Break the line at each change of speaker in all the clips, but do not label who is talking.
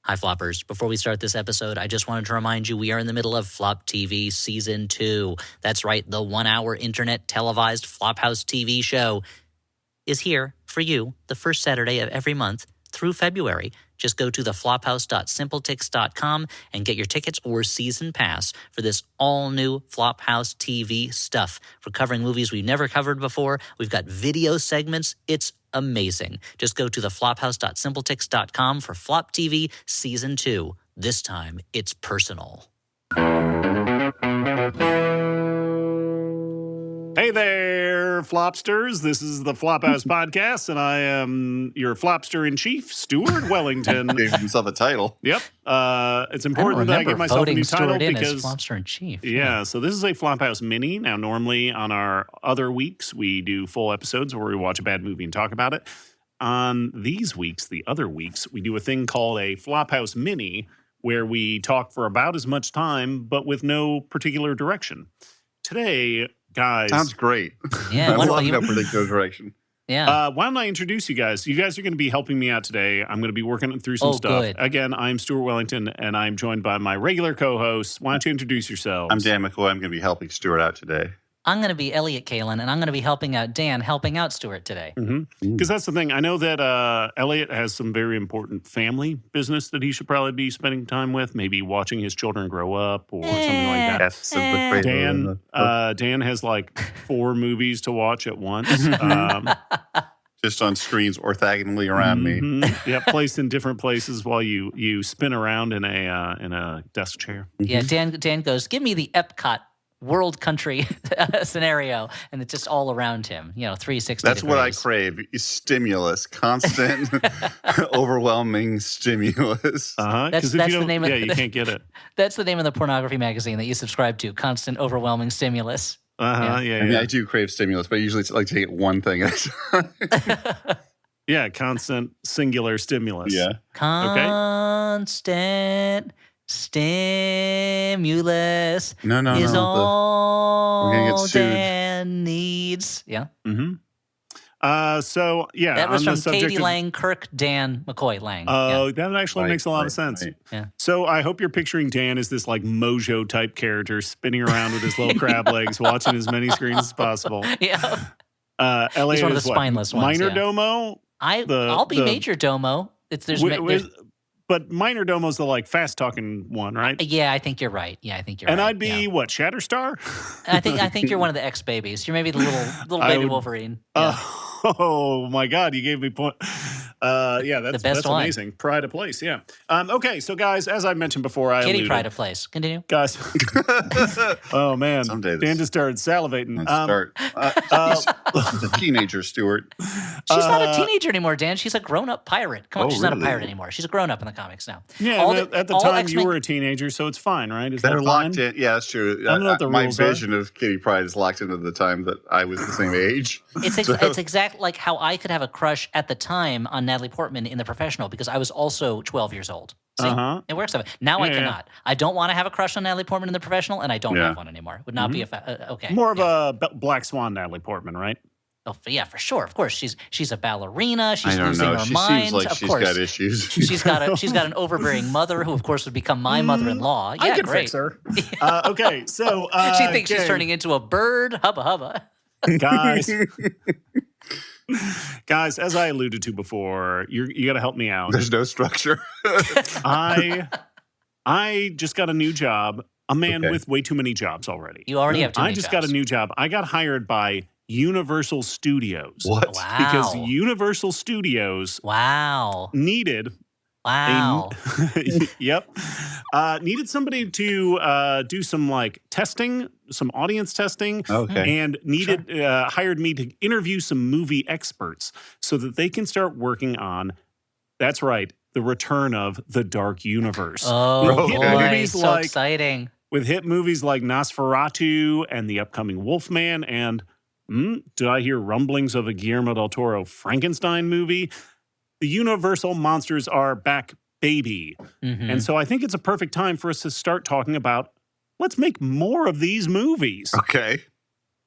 Hi, Floppers. Before we start this episode, I just wanted to remind you we are in the middle of Flop TV Season 2. That's right, the 1-hour internet televised Flophouse TV show is here for you the first Saturday of every month through February. Just go to theflophouse.simpletix.com and get your tickets or season pass for this all-new Flophouse TV stuff. We're covering movies we've never covered before. We've got video segments. It's amazing. Just go to theflophouse.simpletix.com for Flop TV Season 2. This time, it's personal.
Hey there, Flopsters. This is the Flophouse Podcast, and I am your Flopster-in-Chief, Stuart Wellington.
Gave himself a title.
Yep. It's important that I give myself a new title because
Flopster-in-Chief.
Yeah, so this is a Flophouse mini. Now, normally on our other weeks, we do full episodes where we watch a bad movie and talk about it. On these weeks, the other weeks, we do a thing called a Flophouse mini where we talk for about as much time, but with no particular direction. Today, guys.
Sounds great.
Yeah,
I love no particular direction.
Yeah.
Why don't I introduce you guys? You guys are going to be helping me out today. I'm going to be working through some stuff.
Good.
Again, I'm Stuart Wellington, and I'm joined by my regular co-hosts. Why don't you introduce yourselves?
I'm Dan McCoy. I'm going to be helping Stuart out today.
I'm going to be Elliot Kalin, and I'm going to be helping out Dan, helping out Stuart today.
Because that's the thing. I know that Elliot has some very important family business that he should probably be spending time with, maybe watching his children grow up or something like that.
That's the crazy.
Dan has like 4 movies to watch at once.
Just on screens orthogonally around me.
Yeah, placed in different places while you spin around in a desk chair.
Yeah, Dan goes, give me the Epcot world country scenario, and it's just all around him, 360
That's
degrees.
what I crave. Stimulus. Constant, overwhelming stimulus.
That's the name of
you can't get it.
That's the name of the pornography magazine that you subscribe to, Constant Overwhelming Stimulus.
Yeah.
I mean, I do crave stimulus, but I usually like to get one thing at a time.
Yeah, constant singular stimulus.
Yeah.
Constant stimulus is all
we're gonna get sued.
Dan needs. Yeah.
So, yeah.
That was
on
from
the subject
Katie Lang, Kirk, Dan, McCoy Lang.
Oh, that actually makes a lot of sense.
Right.
Yeah.
So I hope you're picturing Dan as this like Mojo type character spinning around with his little crab legs, watching as many screens as possible.
Yeah.
Elliot
He's one of
is
the
what?
spineless ones.
Minor
yeah.
Domo?
I'll be Major Domo.
But Minor Domo's the like fast talking one, right?
Yeah, I think you're right.
And I'd be what, Shatterstar?
I think you're one of the ex babies. You're maybe the little baby Wolverine. Yeah.
Oh my God, you gave me point. Yeah, that's amazing. Pride of place, yeah. Okay, so guys, as I mentioned before,
Kitty pride of place. Continue.
Guys. Oh man,
Someday
Dan just started salivating.
She's a teenager, Stuart.
She's not a teenager anymore, Dan. She's a grown-up pirate. Come on, she's not a pirate anymore. She's a grown-up in the comics now.
Yeah, at the time you were a teenager, so it's fine, right? Is
They're
that
locked
fine?
in. Yeah, that's true.
I don't know what the
My
rules are.
vision of Kitty Pryde is locked into the time that I was the same age.
It's exactly like how I could have a crush at the time on Natalie Portman in The Professional because I was also 12 years old. See? It works. Now I cannot. I don't want to have a crush on Natalie Portman in The Professional, and I don't have one anymore. It would not be okay.
More of a Black Swan Natalie Portman, right?
Oh, yeah, for sure. Of course, she's a ballerina. She's
I don't
losing
know.
her
She
mind.
seems like
of
she's
course.
got issues.
She's got an overbearing mother who, of course, would become my mother-in-law. Yeah,
I could
great.
fix her. Okay, so
She thinks she's turning into a bird. Hubba hubba.
Guys, as I alluded to before, you got to help me out.
There's no structure.
I just got a new job. A man with way too many jobs already.
You already have too many
I just
jobs.
got a new job. I got hired by Universal Studios.
What?
Wow.
Because Universal Studios needed needed somebody to do some like testing, some audience testing, and hired me to interview some movie experts so that they can start working on, that's right, the return of the Dark Universe.
Oh, boy, so
like,
exciting.
With hit movies like Nosferatu and the upcoming Wolfman and, did I hear rumblings of a Guillermo del Toro Frankenstein movie? The Universal monsters are back, baby. And so I think it's a perfect time for us to start talking about, let's make more of these movies.
Okay.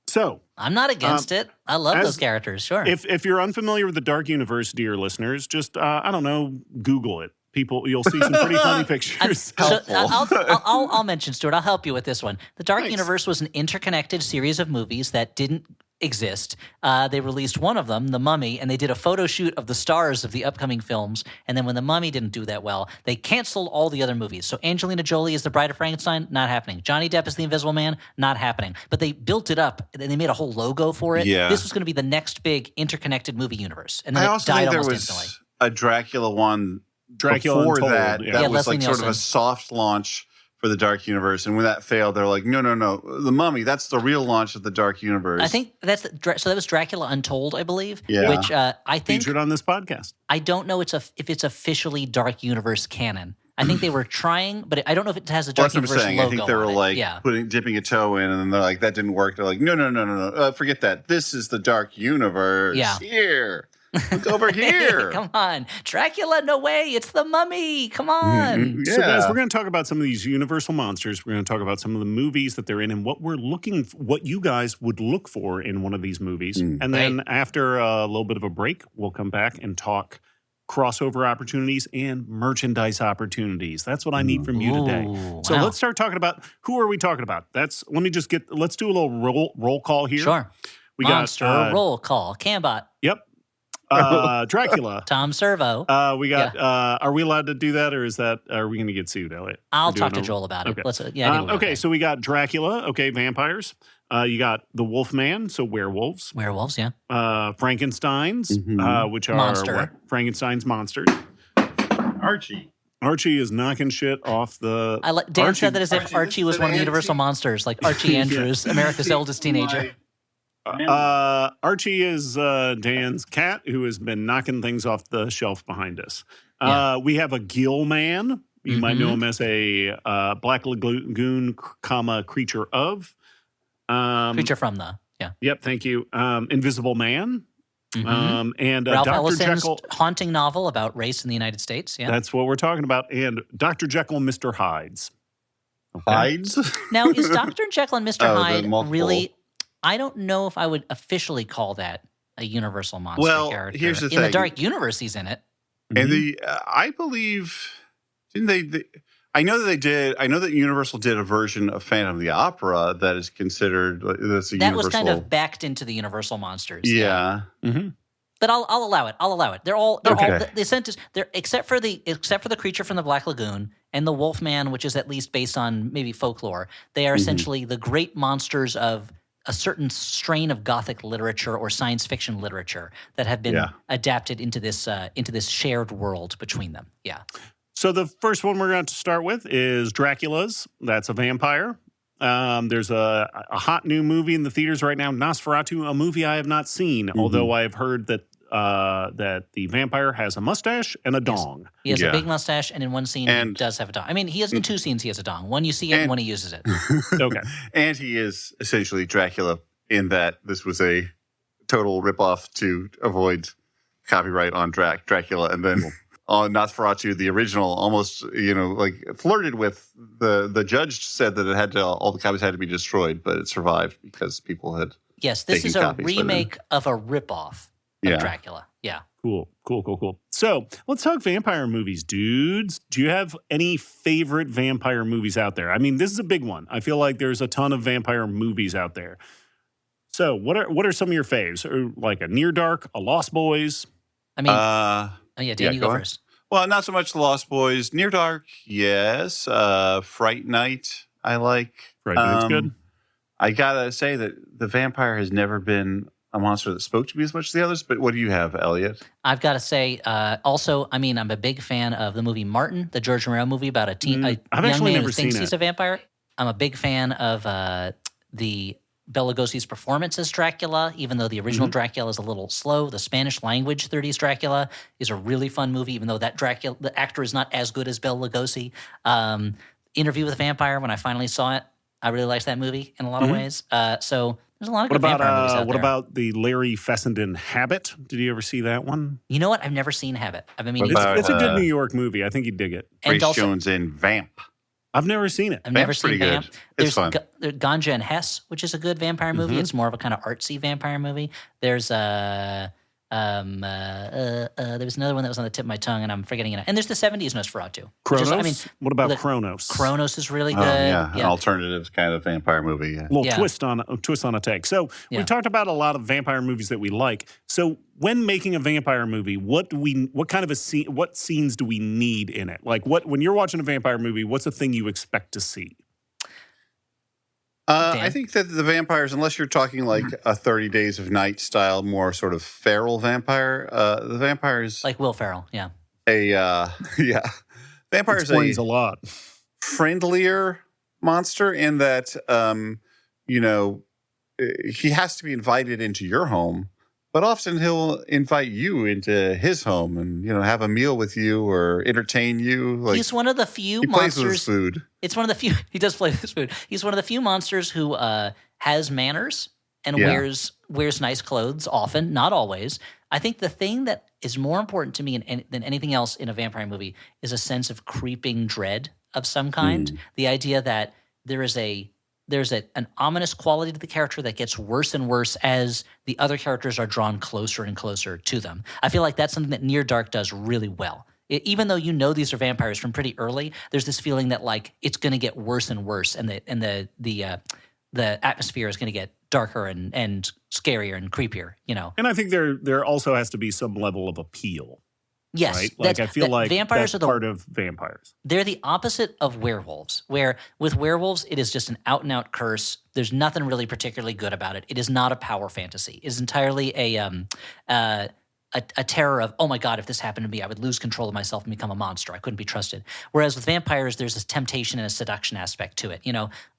So
I'm not against it. I love those characters, sure.
If you're unfamiliar with the Dark Universe, dear listeners, just, I don't know, Google it. You'll see some pretty funny pictures.
I'll mention, Stuart, I'll help you with this one. The Dark
Thanks.
Universe was an interconnected series of movies that didn't exist. They released one of them, The Mummy, and they did a photo shoot of the stars of the upcoming films. And then when The Mummy didn't do that well, they canceled all the other movies. So Angelina Jolie is the Bride of Frankenstein, not happening. Johnny Depp is the Invisible Man, not happening. But they built it up, and they made a whole logo for it.
Yeah.
This was going to be the next big interconnected movie universe. And then
I
it
also
died
think there
almost
was
instantly.
a Dracula one
Dracula
before
Untold,
that.
yeah.
That
Yeah,
was
Leslie
like sort of a
Nielsen.
soft launch for the Dark Universe. And when that failed, they're like, no. The Mummy, that's the real launch of the Dark Universe.
I think so that was Dracula Untold, I believe,
Yeah.
which I think
Featured on this podcast.
I don't know if it's officially Dark Universe canon. I think they were trying, but I don't know if it has the
Well,
Dark
that's what I'm
Universe
saying.
logo
I think they were
on it.
like
Yeah.
dipping a toe in, and then they're like, that didn't work. They're like, no. Forget that. This is the Dark Universe.
Yeah.
Here. Look over here.
Come on. Dracula, no way. It's the Mummy. Come on.
So, guys, we're going to talk about some of these Universal monsters. We're going to talk about some of the movies that they're in and what you guys would look for in one of these movies. And then after a little bit of a break, we'll come back and talk crossover opportunities and merchandise opportunities. That's what I need from you today.
Ooh,
So
wow.
let's start talking about who are we talking about? Let's do a little roll call here.
Sure.
We
Monster
got
roll call. Cambot.
Yep. Dracula.
Tom Servo.
We got. Are we allowed to do that, or are we going to get sued, Elliot?
I'll
for
talk
doing
to Joel about it.
Okay.
Let's. Yeah.
Okay, so we got Dracula. Okay, vampires. You got the Wolfman, so werewolves.
Werewolves. Yeah.
Frankensteins, which are
Monster.
what? Frankenstein's monsters.
Archie.
Archie is knocking shit off the.
Dan
Archie-
said that as if
Archie,
Archie
this
was
is
one of
an
the Universal
antique-
monsters, like Archie Andrews, America's eldest teenager.
Archie is Dan's cat who has been knocking things off the shelf behind us.
Yeah.
We have a gill man. You might know him as a Black Lagoon, creature of.
Creature from the. Yeah.
Yep, thank you. Invisible Man. And
Ralph
Dr.
Ellison's
Jekyll.
haunting novel about race in the United States. Yeah.
That's what we're talking about. And Dr. Jekyll and Mr. Hydes. Okay.
Hides?
Now, is Dr. Jekyll and Mr.
Oh, the
Hyde
multiple.
really? I don't know if I would officially call that a Universal monster
Well,
character.
here's the
In the
thing.
Dark Universe, he's in it.
And I believe, didn't they? I know that they did. I know that Universal did a version of Phantom of the Opera that is considered that's a
That
Universal.
was kind of backed into the Universal monsters.
Yeah.
But I'll allow it. I'll allow it. They're all
Okay.
they sent us. They're except for the creature from the Black Lagoon and the Wolfman, which is at least based on maybe folklore. They are essentially the great monsters of a certain strain of Gothic literature or science fiction literature that have been adapted into this shared world between them. Yeah.
So the first one we're going to start with is Dracula's. That's a vampire. There's a hot new movie in the theaters right now, Nosferatu, a movie I have not seen, although I have heard that the vampire has a mustache and a dong.
He has
Yeah.
a big mustache, and in one scene he
And-
does have a dong. I mean, he has in two scenes he has a dong. One you see it, and one he uses it.
Okay.
And he is essentially Dracula in that this was a total ripoff to avoid copyright on Dracula, and then on Nosferatu, the original, almost like flirted with the judge said that it had to all the copies had to be destroyed, but it survived because people had.
Yes, this
Taking
is a
copies, but then-
remake of a ripoff of
Yeah.
Dracula. Yeah.
Cool. So let's talk vampire movies, dudes. Do you have any favorite vampire movies out there? I mean, this is a big one. I feel like there's a ton of vampire movies out there. So what are some of your faves? Or like a Near Dark, a Lost Boys?
I mean, oh yeah, Dan, you go
ahead.
first.
Well, not so much The Lost Boys. Near Dark, yes. Fright Night, I like.
Right, that's good.
I gotta say that the vampire has never been a monster that spoke to me as much as the others. But what do you have, Elliot?
I've got to say, also, I mean, I'm a big fan of the movie Martin, the George Romero movie about a young
actually
man
never
who thinks
seen
he's
it.
a vampire. I'm a big fan of the Bela Lugosi's performance as Dracula, even though the original Dracula is a little slow. The Spanish language 30s Dracula is a really fun movie, even though that Dracula, the actor is not as good as Bela Lugosi. Interview with a Vampire, when I finally saw it, I really liked that movie in a lot of ways. So there's a lot of good vampire movies out
What
there.
about the Larry Fessenden Habit? Did you ever see that one?
You know what? I've never seen Habit. I've been meaning
What
to.
about-
It's a good New York movie. I think you'd dig it.
And
Grace
also,
Jones in Vamp.
I've never seen it.
I've never
Vamp's
seen
pretty good.
Vamp.
It's
There's
fun.
Ganja and Hess, which is a good vampire movie. It's more of a kind of artsy vampire movie. There's There was another one that was on the tip of my tongue, and I'm forgetting it. And there's the 70s Nosferatu.
Kronos? What about
the-
Kronos?
Kronos is really
Oh,
good.
yeah, an alternative kind of vampire movie. Yeah.
Little
Yeah.
twist on a take. So
Yeah.
we've talked about a lot of vampire movies that we like. So when making a vampire movie, what kind of what scenes do we need in it? Like when you're watching a vampire movie, what's the thing you expect to see?
I think that the vampires, unless you're talking like a 30 Days of Night style, more sort of feral vampire, the vampires
Like Will Ferrell, yeah.
Vampires
Explains a lot.
friendlier monster in that he has to be invited into your home, but often he'll invite you into his home and have a meal with you or entertain you. Like,
He's one of the few
he plays
monsters.
with his food.
It's one of the few. He does play with his food. He's one of the few monsters who has manners and
Yeah.
wears nice clothes often, not always. I think the thing that is more important to me than anything else in a vampire movie is a sense of creeping dread of some kind. The idea that there's an ominous quality to the character that gets worse and worse as the other characters are drawn closer and closer to them. I feel like that's something that Near Dark does really well. Even though these are vampires from pretty early, there's this feeling that like it's going to get worse and worse, and the atmosphere is going to get darker and scarier and creepier.
And I think there also has to be some level of appeal.
Yes,
Right? Like I feel like
vampires
that's
are
part of vampires.
They're the opposite of werewolves, where with werewolves, it is just an out-and-out curse. There's nothing really particularly good about it. It is not a power fantasy. It is entirely a terror of, oh my God, if this happened to me, I would lose control of myself and become a monster. I couldn't be trusted. Whereas with vampires, there's this temptation and a seduction aspect to it.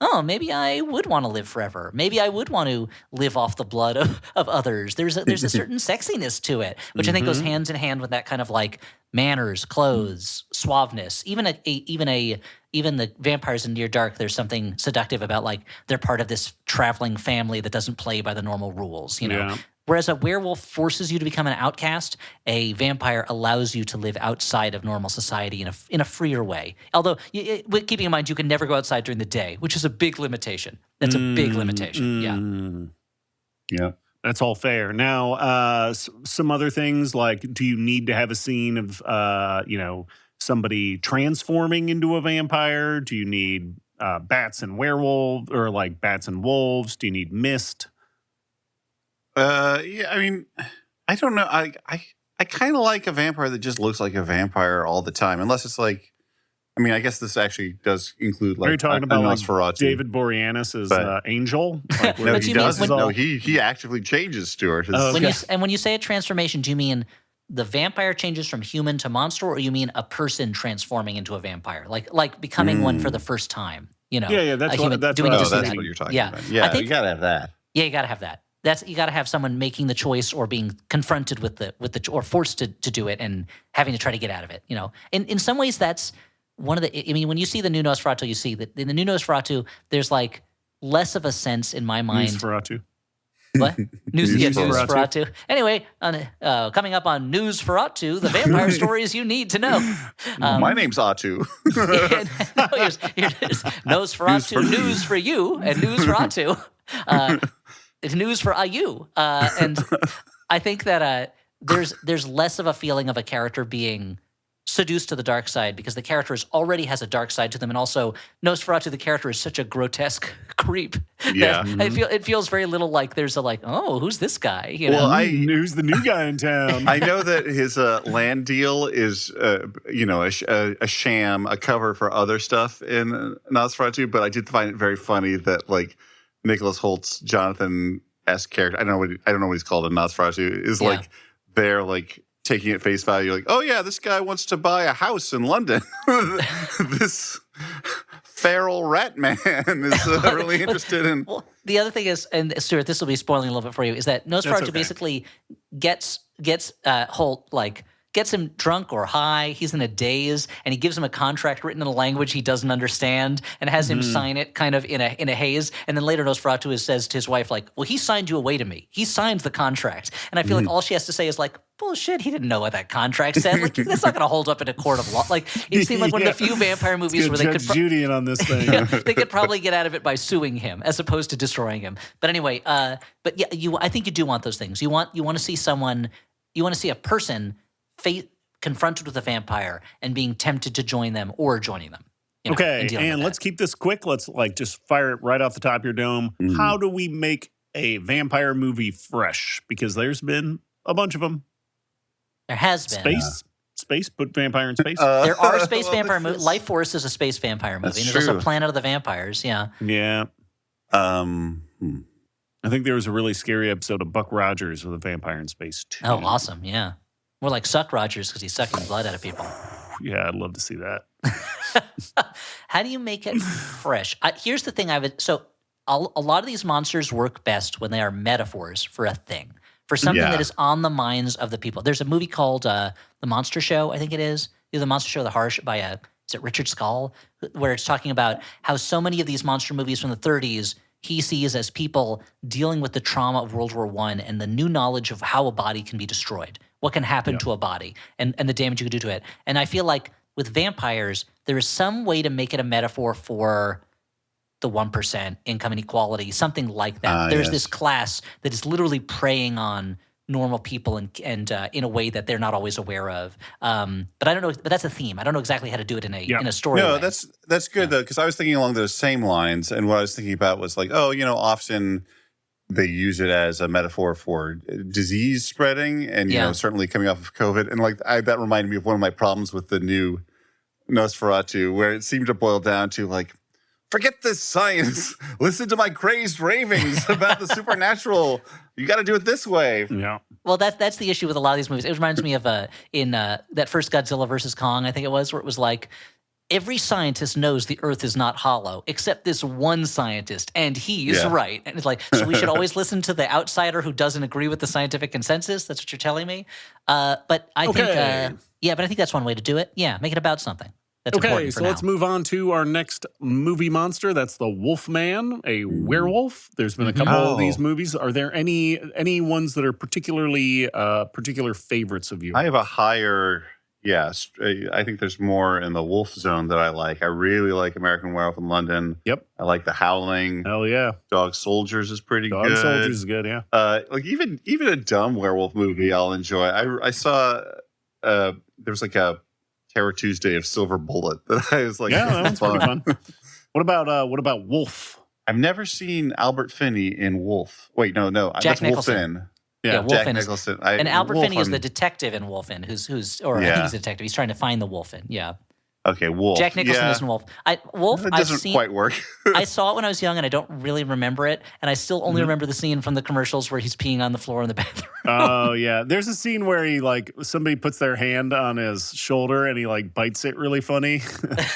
Oh, maybe I would want to live forever. Maybe I would want to live off the blood of others. There's a certain sexiness to it, which I think goes hand in hand with that kind of like manners, clothes, suaveness. Even the vampires in Near Dark, there's something seductive about like they're part of this traveling family that doesn't play by the normal rules.
Yeah.
Whereas a werewolf forces you to become an outcast, a vampire allows you to live outside of normal society in a freer way. Although, keeping in mind, you can never go outside during the day, which is a big limitation. That's a big limitation. Yeah.
Yeah.
That's all fair. Now, some other things like, do you need to have a scene of, somebody transforming into a vampire? Do you need bats and werewolves, or like bats and wolves? Do you need mist?
I mean, I don't know. I kind of like a vampire that just looks like a vampire all the time, unless it's like, I mean, I guess this actually does include like
Are you talking about like
Nosferatu.
David Boreanaz as Angel? Like,
No,
But
he
you mean
doesn't.
when-
No, he actively changes, Stuart. His-
Oh, okay.
When you say a transformation, do you mean the vampire changes from human to monster, or you mean a person transforming into a vampire, like becoming one for the first time?
Yeah, that's
a
what-
human
that's
doing
what I
it
was
just
that's
that.
what you're talking
Yeah.
about.
I
Yeah,
think-
you gotta have that.
Yeah, you got to have that. You got to have someone making the choice or being confronted with the or forced to do it and having to try to get out of it. In some ways, that's one of the. I mean, when you see the new Nosferatu, you see that in the new Nosferatu, there's like less of a sense in my mind.
Nosferatu.
What?
Nosferatu.
Nosferatu. Anyway, coming up on Nosferatu, the vampire stories you need to know.
My name's Atu.
Here's Nosferatu, news for you, and Nosferatu. It's news for you. And I think that there's less of a feeling of a character being seduced to the dark side because the character already has a dark side to them, and also Nosferatu, the character, is such a grotesque creep.
Yeah.
that it feels very little like there's a like, oh, who's this guy?
Well,
Who's the new guy in town?
I know that his land deal is, a sham, a cover for other stuff in Nosferatu, but I did find it very funny that like Nicholas Holt's Jonathan-esque character, I don't know what he's called in Nosferatu, is like they're like taking it face value, like, oh yeah, this guy wants to buy a house in London. This feral rat man is really interested in.
Well, the other thing is, and Stuart, this will be spoiling a little bit for you, is that Nosferatu
okay.
basically gets Holt gets him drunk or high. He's in a daze, and he gives him a contract written in a language he doesn't understand, and has him sign it kind of in a haze. And then later, Nosferatu says to his wife, like, "Well, he signed you away to me. He signed the contract." And I feel like all she has to say is like, "Bullshit! He didn't know what that contract said. Like, that's not going to hold up in a court of law." Like, it seemed like one of the few vampire movies where they could.
Judy in on this thing.
Yeah, they could probably get out of it by suing him as opposed to destroying him. But anyway, I think you do want those things. You want to see someone You want to see a person confronted with a vampire and being tempted to join them or joining them.
Okay, and let's keep this quick. Let's just fire it right off the top of your dome. How do we make a vampire movie fresh? Because there's been a bunch of them.
There has been.
Space, put vampire in space.
There are space vampire movies. Life Force is a space vampire movie.
That's
And there's
true.
also Planet of the Vampires, yeah.
Yeah. I think there was a really scary episode of Buck Rogers with a vampire in space, too.
Oh, awesome, yeah. More like Suck Rogers because he's sucking blood out of people.
Yeah, I'd love to see that.
How do you make it fresh? Here's the thing a lot of these monsters work best when they are metaphors for a thing, for something that is on the minds of the people. There's a movie called The Monster Show, I think it is. The Monster Show, is it Richard Scull? Where it's talking about how so many of these monster movies from the 30s he sees as people dealing with the trauma of World War I and the new knowledge of how a body can be destroyed, what can happen to a body, and the damage you can do to it. And I feel like with vampires, there is some way to make it a metaphor for the 1%, income inequality, something like that. There's this class that is literally preying on normal people and in a way that they're not always aware of. But I don't know. But that's a theme. I don't know exactly how to do it in a story.
No,
way.
that's good though, because I was thinking along those same lines, and what I was thinking about was like, often they use it as a metaphor for disease spreading, and certainly coming off of COVID, and that reminded me of one of my problems with the new Nosferatu, where it seemed to boil down to like, forget this science. Listen to my crazed ravings about the supernatural. You got to do it this way.
Yeah.
Well, that's the issue with a lot of these movies. It reminds me of in that first Godzilla versus Kong, I think it was, where it was like, every scientist knows the Earth is not hollow, except this one scientist, and he's right. And it's like, so we should always listen to the outsider who doesn't agree with the scientific consensus? That's what you're telling me? But I think that's one way to do it. Yeah, make it about something.
Okay, so let's move on to our next movie monster. That's the Wolfman, a werewolf. There's been a couple of these movies. Are there any ones that are particularly particular favorites of you?
I have a higher, I think there's more in the wolf zone that I like. I really like American Werewolf in London.
Yep.
I like The Howling.
Hell yeah.
Dog Soldiers is pretty good.
Dog Soldiers is good, yeah.
Even a dumb werewolf movie I'll enjoy. I saw there was like a Terror Tuesday of Silver Bullet that I was like,
that one's pretty fun. What about Wolf?
I've never seen Albert Finney in Wolf. Wait, no, that's Wolfen.
Yeah,
Jack
Wolfen
Nicholson.
And Albert Finney is the detective in Wolfen, I think he's a detective. He's trying to find the Wolfen. Yeah.
Okay, Wolf.
Jack Nicholson is in Wolf.
That doesn't quite work.
I saw it when I was young, and I don't really remember it. And I still only remember the scene from the commercials where he's peeing on the floor in the bathroom.
Oh yeah, there's a scene where he somebody puts their hand on his shoulder and he bites it really funny.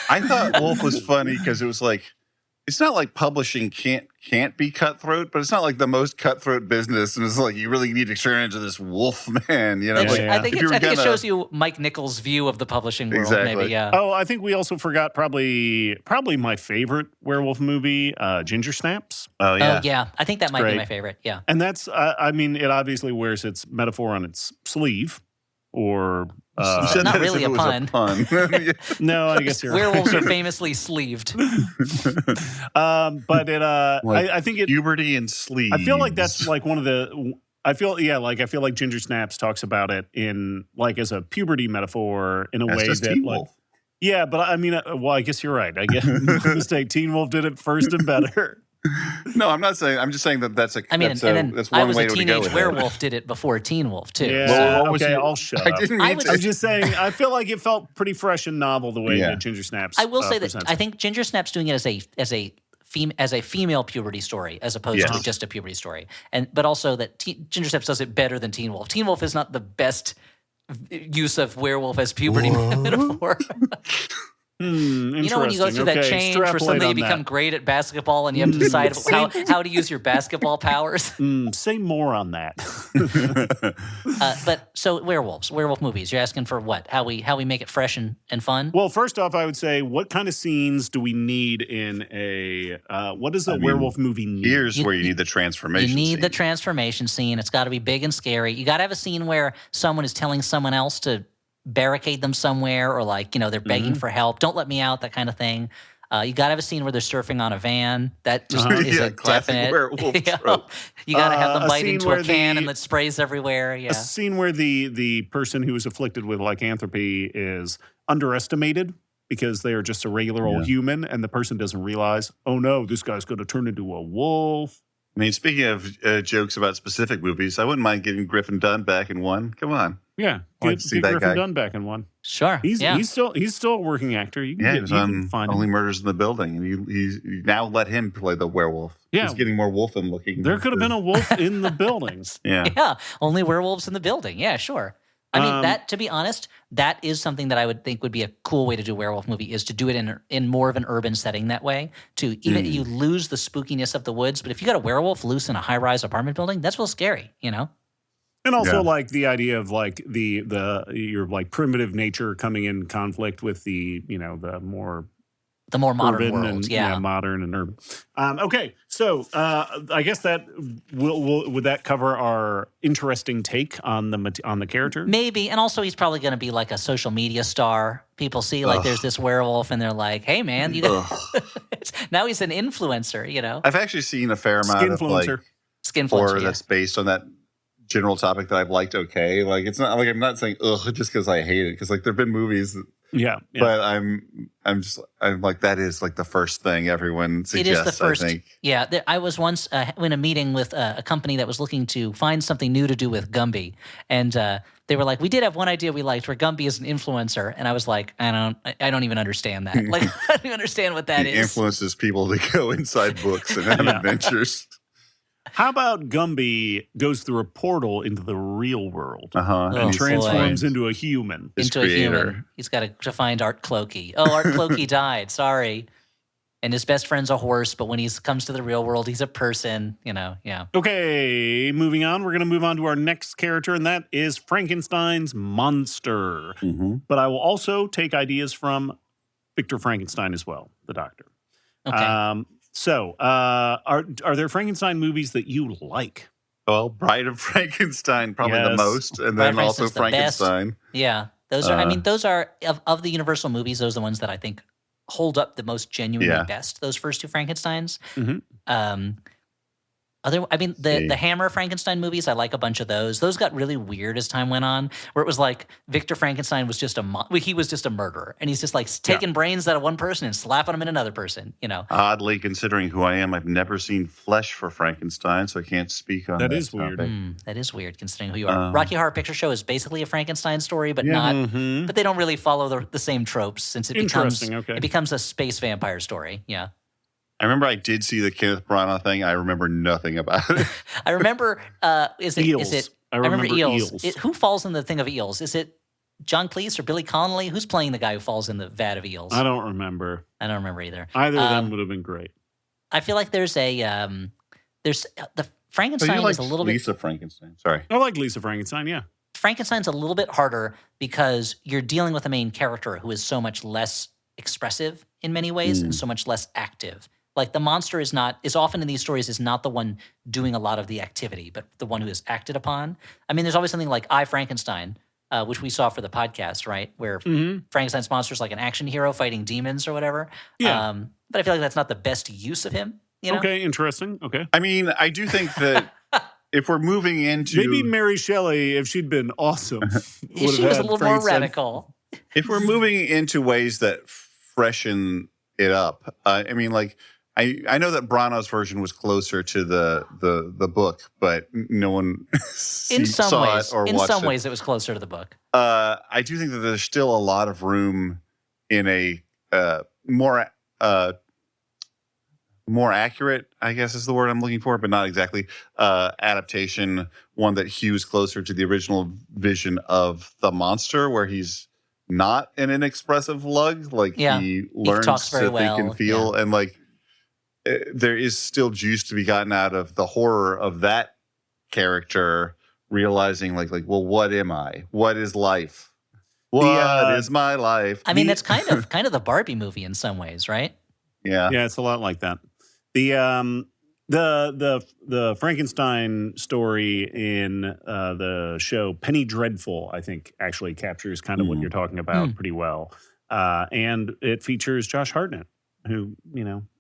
I thought Wolf was funny because it was like, it's not like publishing can't be cutthroat, but it's not like the most cutthroat business, and it's like you really need to turn into this wolf man,
I think it shows you Mike Nichols' view of the publishing world.
Exactly.
Maybe, yeah.
Oh, I think we also forgot probably my favorite werewolf movie, Ginger Snaps.
Oh yeah,
I think that might be my favorite. Yeah,
and that's it obviously wears its metaphor on its sleeve, or.
Not really a pun.
No, I guess you're
werewolves are famously sleeved.
But it, I think it
puberty and sleeves.
I feel like that's one of the. I feel like Ginger Snaps talks about it in as a puberty metaphor in a way that
Teen Wolf.
Yeah, but I guess you're right. I get mistake. Teen Wolf did it first and better.
No, I'm not saying. I'm just saying that's a.
That's
one
I was
way
a
to
teenage
go with
werewolf. Did it before Teen Wolf too.
Yeah.
So
I'll shut up.
I didn't mean
to.
I'm just saying. I feel like it felt pretty fresh and novel the way that Ginger Snaps.
I will say that
presents
I think Ginger Snaps doing it as a female puberty story as opposed to just a puberty story, but also that Ginger Snaps does it better than Teen Wolf. Teen Wolf is not the best use of werewolf as puberty metaphor. You know when you go through that change where suddenly you become great at basketball and you have to decide how to use your basketball powers?
Say more on that.
But so werewolf movies. You're asking for what? How we make it fresh and fun?
Well, first off, I would say, what kind of scenes do we need in what does a werewolf movie need?
Here's where you need the transformation
You need
scene.
the transformation scene. It's got to be big and scary. You got to have a scene where someone is telling someone else to barricade them somewhere, or they're begging for help. Don't let me out, that kind of thing. You got to have a scene where they're surfing on a van. That just is a
classic
definite.
werewolf
You know?
trope.
You got to have them
A
bite
scene
into
where
a can
the-
and it sprays everywhere.
A
Yeah.
scene where the person who is afflicted with lycanthropy is underestimated because they are just a regular old human, and the person doesn't realize, oh no, this guy's going to turn into a wolf.
I mean, speaking of jokes about specific movies, I wouldn't mind getting Griffin Dunn back in one. Come on.
Yeah,
I'd like
get
to see that
Griffin
guy.
Dunn back in one.
Sure.
He's still a working actor. You can
Yeah,
get,
he was
you
on
can find
Only
him.
Murders in the Building, and you now let him play the werewolf.
Yeah.
He's getting more wolfen looking.
There could have been a wolf in the buildings.
Yeah.
Yeah. Only werewolves in the building. Yeah, sure. I mean, that, to be honest, that is something that I would think would be a cool way to do a werewolf movie, is to do it in more of an urban setting that way. To even you lose the spookiness of the woods, but if you got a werewolf loose in a high-rise apartment building, that's real scary, you know?
And also,
Yeah.
like the idea of like your like primitive nature coming in conflict with the
The more modern
urban
world,
and modern and urban. Okay, so I guess that would that cover our interesting take on the character?
Maybe. And also he's probably going to be like a social media star. People see like there's this werewolf and they're like, hey, man, you got now he's an influencer, you know?
I've actually seen a fair amount of like
Skinfluencer.
horror
Yeah.
that's based on that general topic that I've liked. Okay, like it's not like I'm not saying ugh just because I hate it, because like there've been movies,
Yeah.
but I'm like that is like the first thing everyone suggests.
It is the first.
I think.
Yeah, I was once in a meeting with a company that was looking to find something new to do with Gumby, and they were like, "We did have one idea we liked, where Gumby is an influencer," and I was like, "I don't even understand that. Like, I don't even understand what that
He
is."
influences people to go inside books and have adventures.
How about Gumby goes through a portal into the real world
And
Oh,
and
he
transforms
boy.
into a human?
his
Into
creator.
a human. He's got to find Art Clokey. Oh, Art Clokey died. Sorry. And his best friend's a horse, but when he comes to the real world, he's a person. You know, yeah.
Okay, moving on. We're going to move on to our next character, and that is Frankenstein's monster.
Mm-hmm.
But I will also take ideas from Victor Frankenstein as well, the doctor.
Okay.
So, are there Frankenstein movies that you like?
Well, Bride of Frankenstein, probably
Yes.
the most, and
Bride
then
of
also
Frankenstein's the best.
Frankenstein.
Yeah, those are. I mean, those are of the Universal movies. Those are the ones that I think hold up the most genuinely best. Those first two Frankensteins.
Mhm.
The Hammer Frankenstein movies, I like a bunch of those. Those got really weird as time went on, where it was like Victor Frankenstein was just he was just a murderer, and he's just like taking brains out of one person and slapping them in another person. You know,
Oddly, considering who I am, I've never seen Flesh for Frankenstein, so I can't speak on that.
That is weird.
topic.
that is weird considering who you are. Rocky Horror Picture Show is basically a Frankenstein story, but not.
Mhm.
But they don't really follow the same tropes, since it
Interesting, okay.
becomes a space vampire story. Yeah.
I remember I did see the Kenneth Branagh thing. I remember nothing about it.
I remember. Is
Eels.
it?
I remember
eels.
eels.
Who falls in the thing of eels? Is it John Cleese or Billy Connolly? Who's playing the guy who falls in the vat of eels?
I don't remember.
I don't remember either.
Either of them would have been great.
I feel like there's the
So
Frankenstein
you like
is a little
Lisa Frankenstein? Sorry.
I like Lisa Frankenstein, yeah.
Frankenstein's a little bit harder because you're dealing with a main character who is so much less expressive in many ways and so much less active. Like the monster is often in these stories is not the one doing a lot of the activity, but the one who is acted upon. I mean, there's always something like I, Frankenstein, which we saw for the podcast, right? Where Frankenstein's monster is like an action hero fighting demons or whatever.
Yeah.
But I feel like that's not the best use of him. You know?
Okay, interesting. Okay.
I mean, I do think that if we're moving into
Maybe Mary Shelley, if she'd been awesome, would have
She was a
had
little more
Frankenstein.
radical.
if we're moving into ways that freshen it up, I mean, like I know that Branagh's version was closer to the book, but no one
In some
saw
ways,
it or watched it.
it was closer to the book.
I do think that there's still a lot of room in a more accurate, I guess is the word I'm looking for, but not exactly, adaptation, one that hews closer to the original vision of the monster, where he's not an inexpressive lug. Like he learns
talks very
to
well,
think and feel, and like there is still juice to be gotten out of the horror of that character, realizing like, well, what am I? What is life? What is my life?
I mean, that's kind of the Barbie movie in some ways, right?
Yeah.
Yeah, it's a lot like that. The Frankenstein story in the show Penny Dreadful, I think, actually captures kind of what you're talking about pretty well. And it features Josh Hartnett. who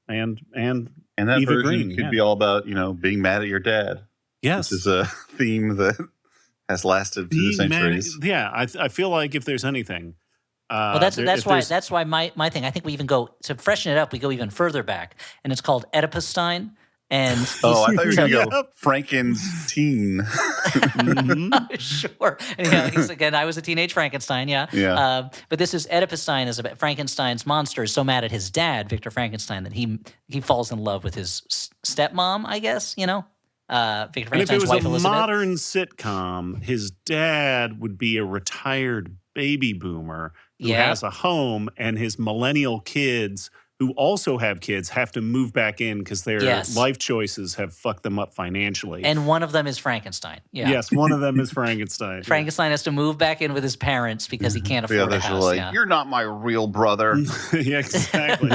and
that
Eva
version
Green
could be all about being mad at your dad.
Yes,
which is a theme that has lasted through the centuries.
I feel like if there's anything,
well, that's why my thing. I think we even go to freshen it up. We go even further back, and it's called Oedipusstein. And
I thought you were going to go Frankenstein.
Sure. And, he's again. I was a teenage Frankenstein. Yeah. But this is Oedipusstein is about Frankenstein's monster is so mad at his dad, Victor Frankenstein, that he falls in love with his stepmom. I guess Victor Frankenstein's
and if it was
wife,
a
Elizabeth.
modern sitcom, his dad would be a retired baby boomer who has a home, and his millennial kids who also have kids have to move back in because their life choices have fucked them up financially.
And one of them is Frankenstein. Yeah.
Yes, one of them is Frankenstein.
Frankenstein has to move back in with his parents because he can't afford a house.
Like, you're not my real brother.
Yeah, exactly.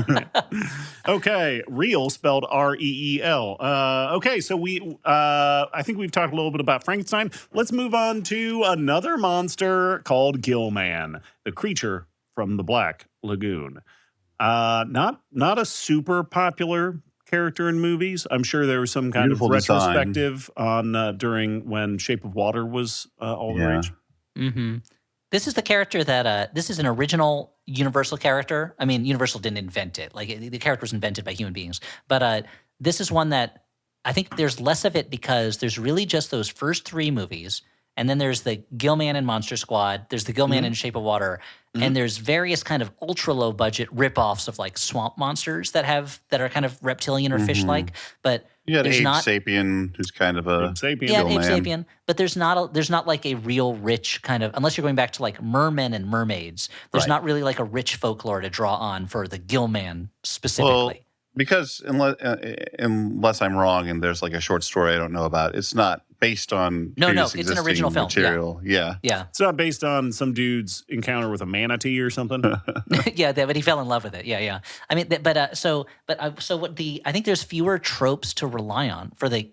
Okay, real spelled R-E-E-L. Okay, so I think we've talked a little bit about Frankenstein. Let's move on to another monster called Gillman, the creature from the Black Lagoon. Not a super popular character in movies. I'm sure there was some kind of retrospective on during when Shape of Water was all the rage.
Mm-hmm. This is the character that this is an original Universal character. I mean, Universal didn't invent it. Like the character was invented by human beings. But this is one that I think there's less of it because there's really just those first three movies. And then there's the Gillman and Monster Squad. There's the Gillman in Shape of Water. And there's various kind of ultra low budget ripoffs of like swamp monsters that are kind of reptilian or fish like. But
you had Abe Sapien, who's kind of a
Abe Sapien. But there's not like a real rich kind of, unless you're going back to like mermen and mermaids. There's not really like a rich folklore to draw on for the Gillman specifically.
Well, because unless I'm wrong and there's like a short story I don't know about, it's not based on
no, it's an original film
material. Yeah.
It's not based on some dude's encounter with a manatee or something.
But he fell in love with it. Yeah. I mean, I think there's fewer tropes to rely on for the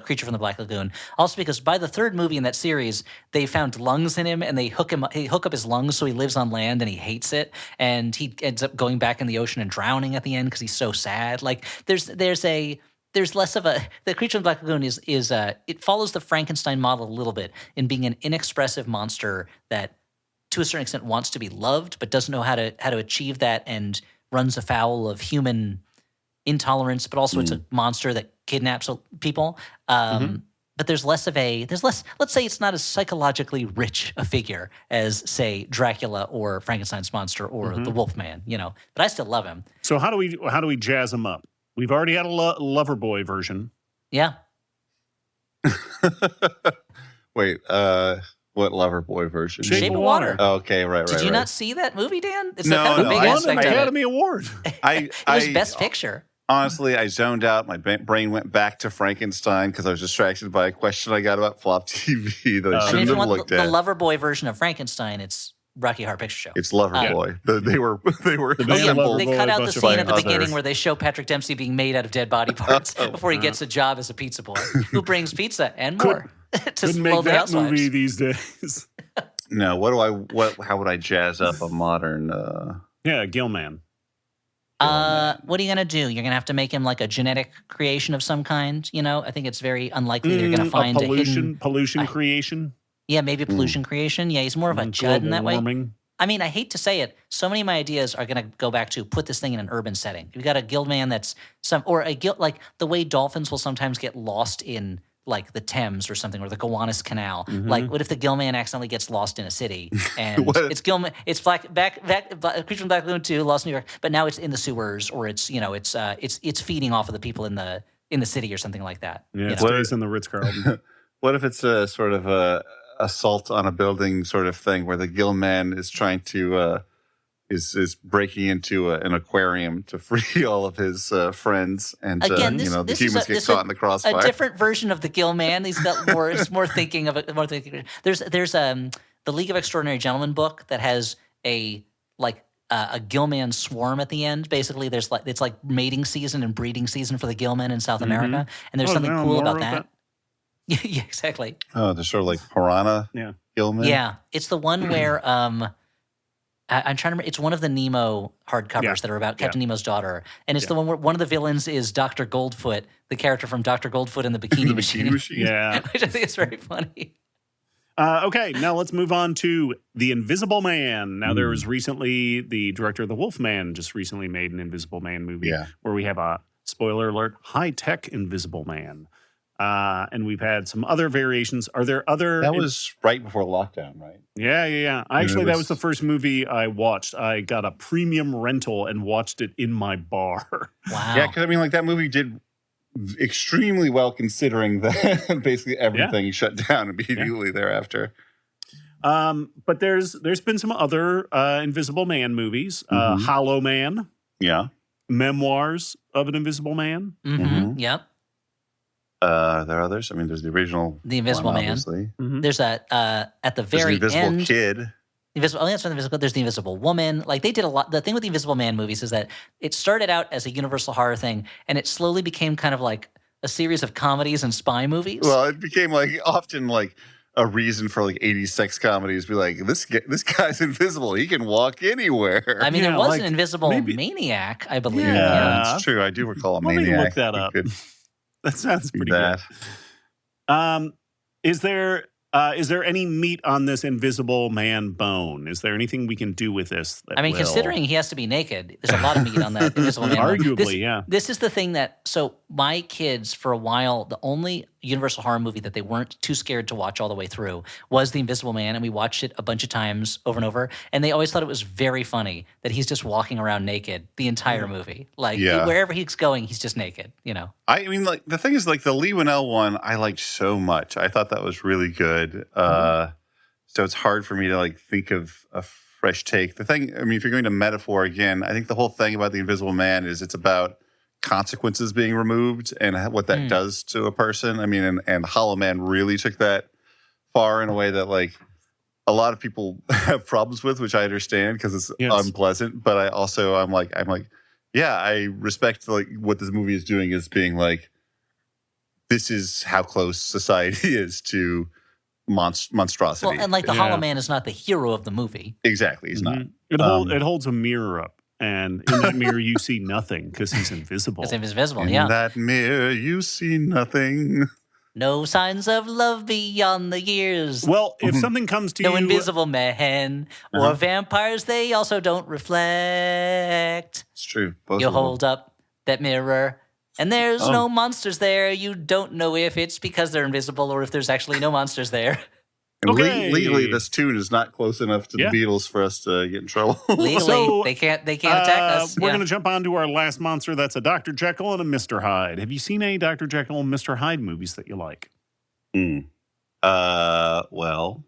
creature from the Black Lagoon. Also, because by the third movie in that series, they found lungs in him and they hook up his lungs so he lives on land and he hates it, and he ends up going back in the ocean and drowning at the end because he's so sad. Like there's less of the creature in the Black Lagoon is it follows the Frankenstein model a little bit in being an inexpressive monster that to a certain extent wants to be loved but doesn't know how to achieve that and runs afoul of human intolerance, but also it's a monster that kidnaps people. But there's less. Let's say it's not as psychologically rich a figure as say Dracula or Frankenstein's monster or the Wolfman, but I still love him.
So how do we jazz him up? We've already had a Loverboy version.
Yeah.
Wait, what Loverboy version?
Shape of Water.
Oh, okay, right.
Did you not see that movie, Dan? It's
no,
kind of a big
won an
aspect
Academy Award.
It was Best Picture.
Honestly, I zoned out. My brain went back to Frankenstein because I was distracted by a question I got about Flop TV that I shouldn't have looked at.
The Loverboy version of Frankenstein, it's Rocky Horror Picture Show.
It's Loverboy. They were
they cut out the scene at the beginning where they show Patrick Dempsey being made out of dead body parts before he gets a job as a pizza boy who brings pizza and more to
couldn't make that movie these days.
No, how would I jazz up a modern
Gillman.
What are you going to do? You're going to have to make him like a genetic creation of some kind, I think it's very unlikely they're going to find a
pollution creation.
Yeah, maybe pollution creation. Yeah, he's more of a Judd in that
warming.
way. I mean, I hate to say it. So many of my ideas are going to go back to put this thing in an urban setting. You've got a Gillman that's like the way dolphins will sometimes get lost in like the Thames or something, or the Gowanus Canal. Like, what if the Gillman accidentally gets lost in a city and it's Gillman? It's Creature from Black Lagoon 2, Lost in New York, but now it's in the sewers, or it's it's feeding off of the people in the city or something like that.
Yeah, it's in the Ritz-Carlton.
What if it's a sort of a assault on a building sort of thing where the Gillman is trying to is breaking into an aquarium to free all of his friends, and
again,
the humans get caught in the crossfire.
A different version of the Gillman. He's got more. It's more thinking of it. More thinking. There's the League of Extraordinary Gentlemen book that has a Gillman swarm at the end. Basically, it's like mating season and breeding season for the Gillman in South America, and there's something cool about that. Yeah, exactly.
Oh, they're sort of like piranha Gillman.
Yeah, it's the one where I'm trying to remember. It's one of the Nemo hardcovers
Yeah.
that are about Captain Nemo's daughter. And it's
Yeah.
the one where one of the villains is Dr. Goldfoot, the character from Dr. Goldfoot and the Bikini
The
Machine.
Bikini Machine.
Yeah.
Which I think is very funny.
Okay, now let's move on to The Invisible Man. Now, there was recently, the director of The Wolfman just recently made an Invisible Man movie where we have a, spoiler alert, high-tech Invisible Man. And we've had some other variations. Are there other...
That was right before lockdown, right?
Yeah. Actually, that was the first movie I watched. I got a premium rental and watched it in my bar.
Wow.
Yeah, because I mean, like that movie did extremely well considering that basically everything shut down immediately thereafter.
But there's been some other Invisible Man movies. Hollow Man.
Yeah.
Memoirs of an Invisible Man.
Yep.
Are there others? I mean, there's the original
The Invisible
one,
Man.
obviously.
There's at the
There's
very
the Invisible
end.
Kid.
Invisible. Oh, that's from the Invisible. There's the Invisible Woman. Like they did a lot. The thing with the Invisible Man movies is that it started out as a universal horror thing, and it slowly became kind of like a series of comedies and spy movies.
Well, it became like often like a reason for like 80s sex comedies. Be like, this guy's invisible. He can walk anywhere.
I mean,
Yeah,
there was
like,
an Invisible
maybe-
Maniac, I believe.
Yeah.
yeah, that's true. I do recall a
Let me
Maniac.
look that
You
up.
could
That sounds
do
pretty
that.
good. Is there any meat on this Invisible Man bone? Is there anything we can do with this? That
I mean,
will-
considering he has to be naked, there's a lot of meat on that Invisible Man.
Arguably,
This is the thing that, so my kids, for a while, the only Universal horror movie that they weren't too scared to watch all the way through was The Invisible Man, and we watched it a bunch of times over and over, and they always thought it was very funny that he's just walking around naked the entire movie. Like,
Yeah.
wherever he's going, he's just naked, you know?
I mean, like the thing is, like the Lee Winnell one, I liked so much. I thought that was really good. So it's hard for me to like think of a fresh take. The thing, I mean, if you're going to metaphor again, I think the whole thing about the Invisible Man is it's about consequences being removed and what that does to a person. I mean, and Hollow Man really took that far in a way that like a lot of people have problems with, which I understand because it's unpleasant. But I'm like, yeah, I respect like what this movie is doing is being like, this is how close society is to monstrosity.
Well, and like the Hollow Man is not the hero of the movie.
Exactly, he's not.
It holds a mirror up, and in that mirror you see nothing because he's invisible.
Because he's invisible,
In
yeah.
that mirror, you see nothing.
No signs of love beyond the years.
Well, if something comes to
No
you,
invisible men or vampires, they also don't reflect.
It's true. Both
You
of them.
hold up that mirror, and there's no monsters there. You don't know if it's because they're invisible or if there's actually no monsters there.
And
Okay.
legally, this tune is not close enough to the Beatles for us to get in trouble.
Legally,
So,
they can't attack us.
We're
Yeah.
going to jump on to our last monster. That's a Dr. Jekyll and a Mr. Hyde. Have you seen any Dr. Jekyll and Mr. Hyde movies that you like?
Well,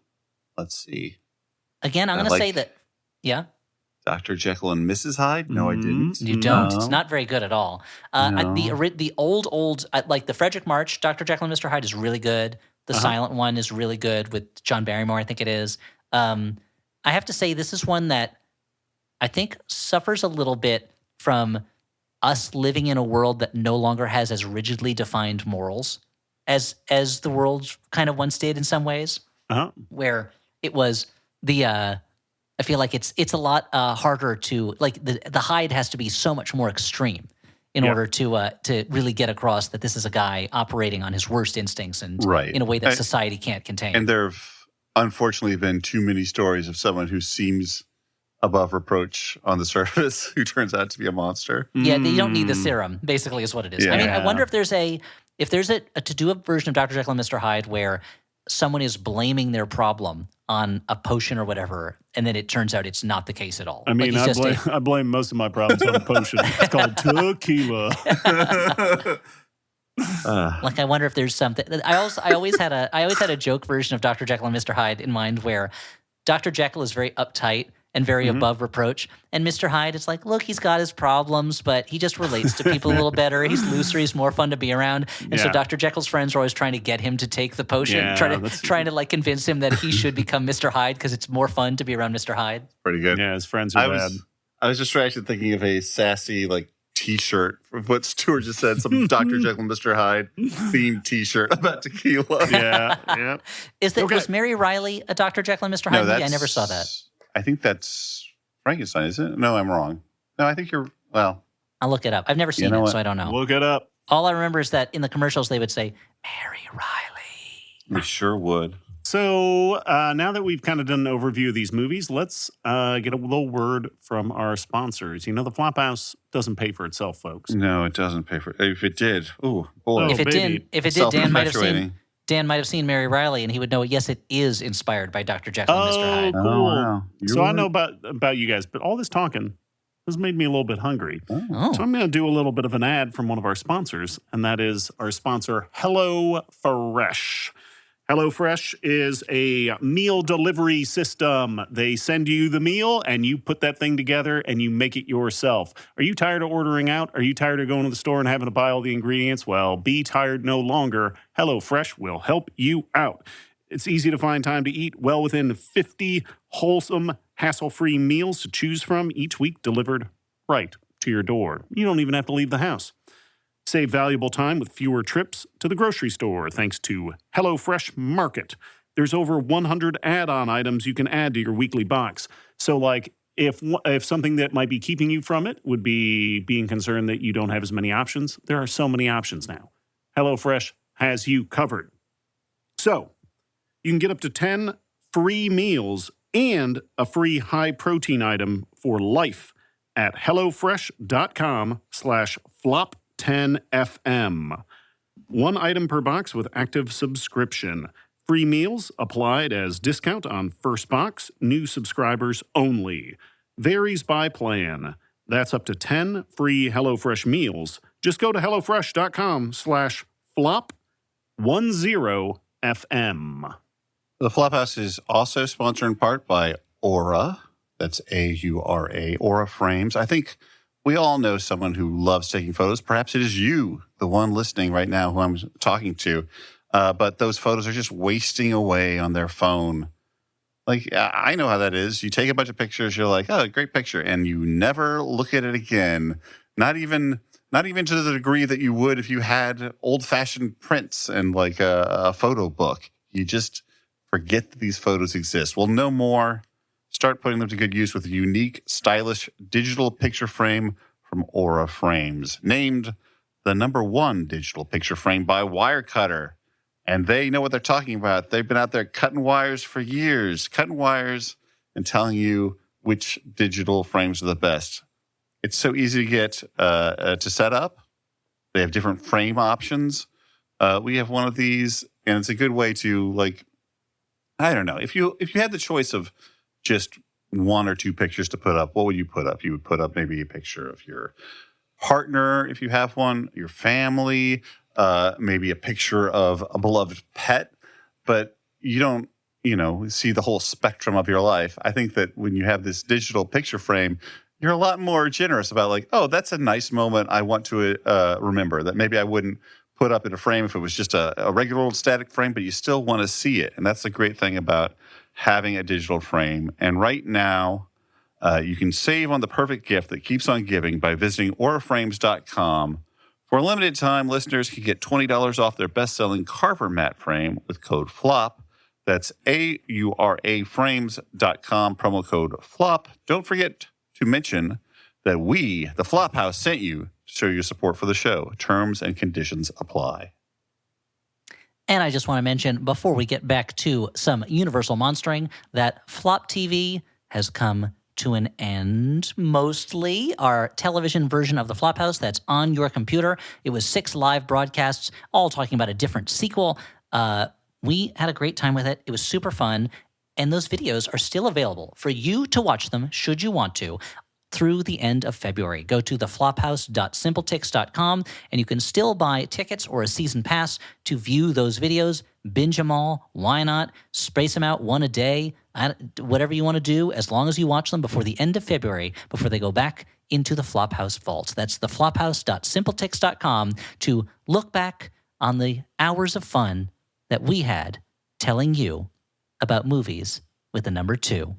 let's see.
Again, I'm
I
going to say
like-
that, yeah,
Dr. Jekyll and Mrs. Hyde? No, I didn't.
you don't.
No.
It's not very good at all.
No.
The old, like the Frederick March, Dr. Jekyll and Mr. Hyde is really good. The silent one is really good with John Barrymore, I think it is. I have to say, this is one that I think suffers a little bit from us living in a world that no longer has as rigidly defined morals as the world kind of once did in some ways, where it was I feel like it's a lot harder to, like the Hyde has to be so much more extreme in order to really get across that this is a guy operating on his worst instincts and in a way that society can't contain.
And there have unfortunately been too many stories of someone who seems above reproach on the surface who turns out to be a monster.
Yeah, they don't need the serum, basically is what it is. I mean, I wonder if there's a to do a version of Dr. Jekyll and Mr. Hyde where someone is blaming their problem on a potion or whatever, and then it turns out it's not the case at all.
I mean,
Like,
I blame most of my problems on a potion. It's called tequila.
like I wonder if there's something. I always had a joke version of Dr. Jekyll and Mr. Hyde in mind where Dr. Jekyll is very uptight and very above reproach, and Mr. Hyde is like, look, he's got his problems, but he just relates to people a little better. He's looser, he's more fun to be around, and so Dr. Jekyll's friends are always trying to get him to take the potion, trying to like convince him that he should become Mr. Hyde because it's more fun to be around Mr. Hyde.
Pretty good.
Yeah, his friends are bad.
I was distracted thinking of a sassy like T-shirt of what Stuart just said, some Dr. Jekyll and Mr. Hyde themed T-shirt about tequila.
Yeah.
Was Mary Riley a Dr. Jekyll and Mr. Hyde movie? I never saw that.
I think that's Frankenstein, isn't it? No, I'm wrong. No, I think you're, well.
I'll look it up. I've never seen it, so I don't know.
Look it up.
All I remember is that in the commercials, they would say, Mary Riley.
We sure would.
So now that we've kind of done an overview of these movies, let's get a little word from our sponsors. You know, the Flophouse doesn't pay for itself, folks.
No, it doesn't pay for it. If it did, ooh, boy.
If it
baby.
did, Dan might have seen Mary Riley, and he would know, yes, it is inspired by Dr. Jekyll and Mr. Hyde.
Cool.
Oh, wow.
So I know about you guys, but all this talking has made me a little bit hungry.
Oh.
So I'm going to do a little bit of an ad from one of our sponsors, and that is our sponsor, HelloFresh. HelloFresh is a meal delivery system. They send you the meal, and you put that thing together, and you make it yourself. Are you tired of ordering out? Are you tired of going to the store and having to buy all the ingredients? Well, be tired no longer. HelloFresh will help you out. It's easy to find time to eat, well within 50 wholesome, hassle-free meals to choose from each week, delivered right to your door. You don't even have to leave the house. Save valuable time with fewer trips to the grocery store thanks to HelloFresh Market. There's over 100 add-on items you can add to your weekly box. So, like, if something that might be keeping you from it would be being concerned that you don't have as many options, there are so many options now. HelloFresh has you covered. So, you can get up to 10 free meals and a free high-protein item for life at HelloFresh.com/flop10fm. One item per box with active subscription. Free meals applied as discount on first box, new subscribers only. Varies by plan. That's up to 10 free HelloFresh meals. Just go to HelloFresh.com/flop10fm.
The Flophouse is also sponsored in part by Aura. That's A-U-R-A, Aura Frames. I think we all know someone who loves taking photos. Perhaps it is you, the one listening right now who I'm talking to. But those photos are just wasting away on their phone. Like, I know how that is. You take a bunch of pictures, you're like, oh, great picture, and you never look at it again. Not even to the degree that you would if you had old-fashioned prints and like a photo book. You just forget that these photos exist. Well, no more. Start putting them to good use with a unique, stylish digital picture frame from Aura Frames, named the #1 digital picture frame by Wirecutter. And they know what they're talking about. They've been out there cutting wires for years, cutting wires and telling you which digital frames are the best. It's so easy to get to set up. They have different frame options. We have one of these, and it's a good way to, like, I don't know. If you had the choice of just one or two pictures to put up, what would you put up? You would put up maybe a picture of your partner, if you have one, your family, maybe a picture of a beloved pet, but you don't, see the whole spectrum of your life. I think that when you have this digital picture frame, you're a lot more generous about, like, oh, that's a nice moment I want to remember, that maybe I wouldn't put up in a frame if it was just a regular old static frame, but you still want to see it. And that's the great thing about having a digital frame. And right now, you can save on the perfect gift that keeps on giving by visiting auraframes.com. For a limited time, listeners can get $20 off their best-selling Carver mat frame with code FLOP. That's auraframes.com, promo code FLOP. Don't forget to mention that we, the Flophouse, sent you to show your support for the show. Terms and conditions apply.
And I just want to mention, before we get back to some universal monstering, that Flop TV has come to an end, mostly. Our television version of the Flophouse that's on your computer. It was 6 live broadcasts, all talking about a different sequel. We had a great time with it. It was super fun. And those videos are still available for you to watch them, should you want to, through the end of February. Go to theflophouse.simpletix.com, and you can still buy tickets or a season pass to view those videos. Binge them all. Why not? Space them out one a day. Whatever you want to do, as long as you watch them before the end of February, before they go back into the Flophouse vault. That's theflophouse.simpletix.com to look back on the hours of fun that we had telling you about movies with the number 2.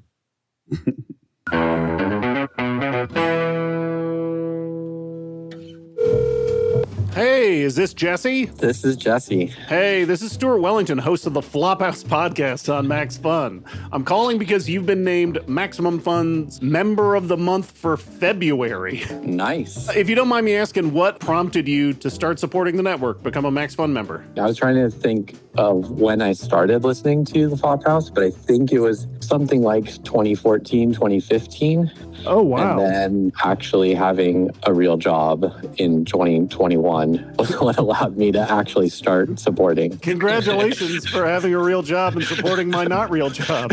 Hey,
Hey, is this Jesse?
This is Jesse.
Hey, this is Stuart Wellington, host of the Flophouse podcast on Max Fun. I'm calling because you've been named Maximum Fun's Member of the Month for February.
Nice.
If you don't mind me asking, what prompted you to start supporting the network, become a Max Fun member?
I was trying to think of when I started listening to the Flophouse, but I think it was something like 2014, 2015.
Oh, wow.
And then actually having a real job in 2021 was what allowed me to actually start supporting.
Congratulations for having a real job and supporting my not real job.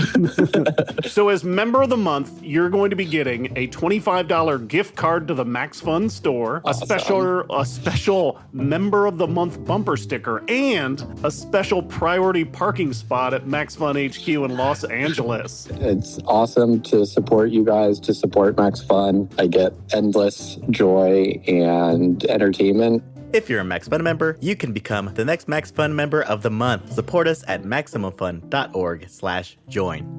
So as member of the month, you're going to be getting a $25 gift card to the Max Fun store,
Awesome.
a special member of the month bumper sticker, and a special priority parking spot at Max Fun HQ in Los Angeles.
It's awesome to support you guys, to support Max Fun. I get endless joy and entertainment.
If you're a Max Fun member, you can become the next Max Fun member of the month. Support us at MaximumFun.org/join.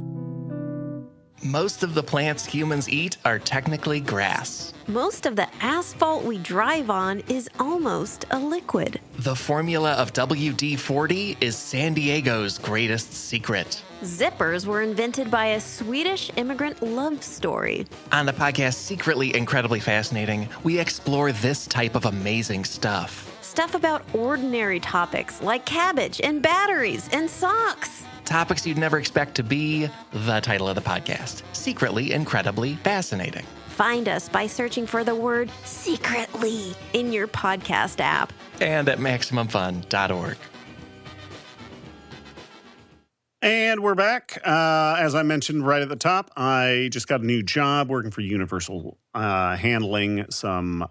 Most of the plants humans eat are technically grass.
Most of the asphalt we drive on is almost a liquid.
The formula of WD-40 is San Diego's greatest secret.
Zippers were invented by a Swedish immigrant love story.
On the podcast Secretly Incredibly Fascinating, we explore this type of amazing stuff.
Stuff about ordinary topics like cabbage and batteries and socks.
Topics you'd never expect to be the title of the podcast. Secretly Incredibly Fascinating.
Find us by searching for the word secretly in your podcast app.
And at MaximumFun.org.
And we're back. As I mentioned right at the top, I just got a new job working for Universal, handling some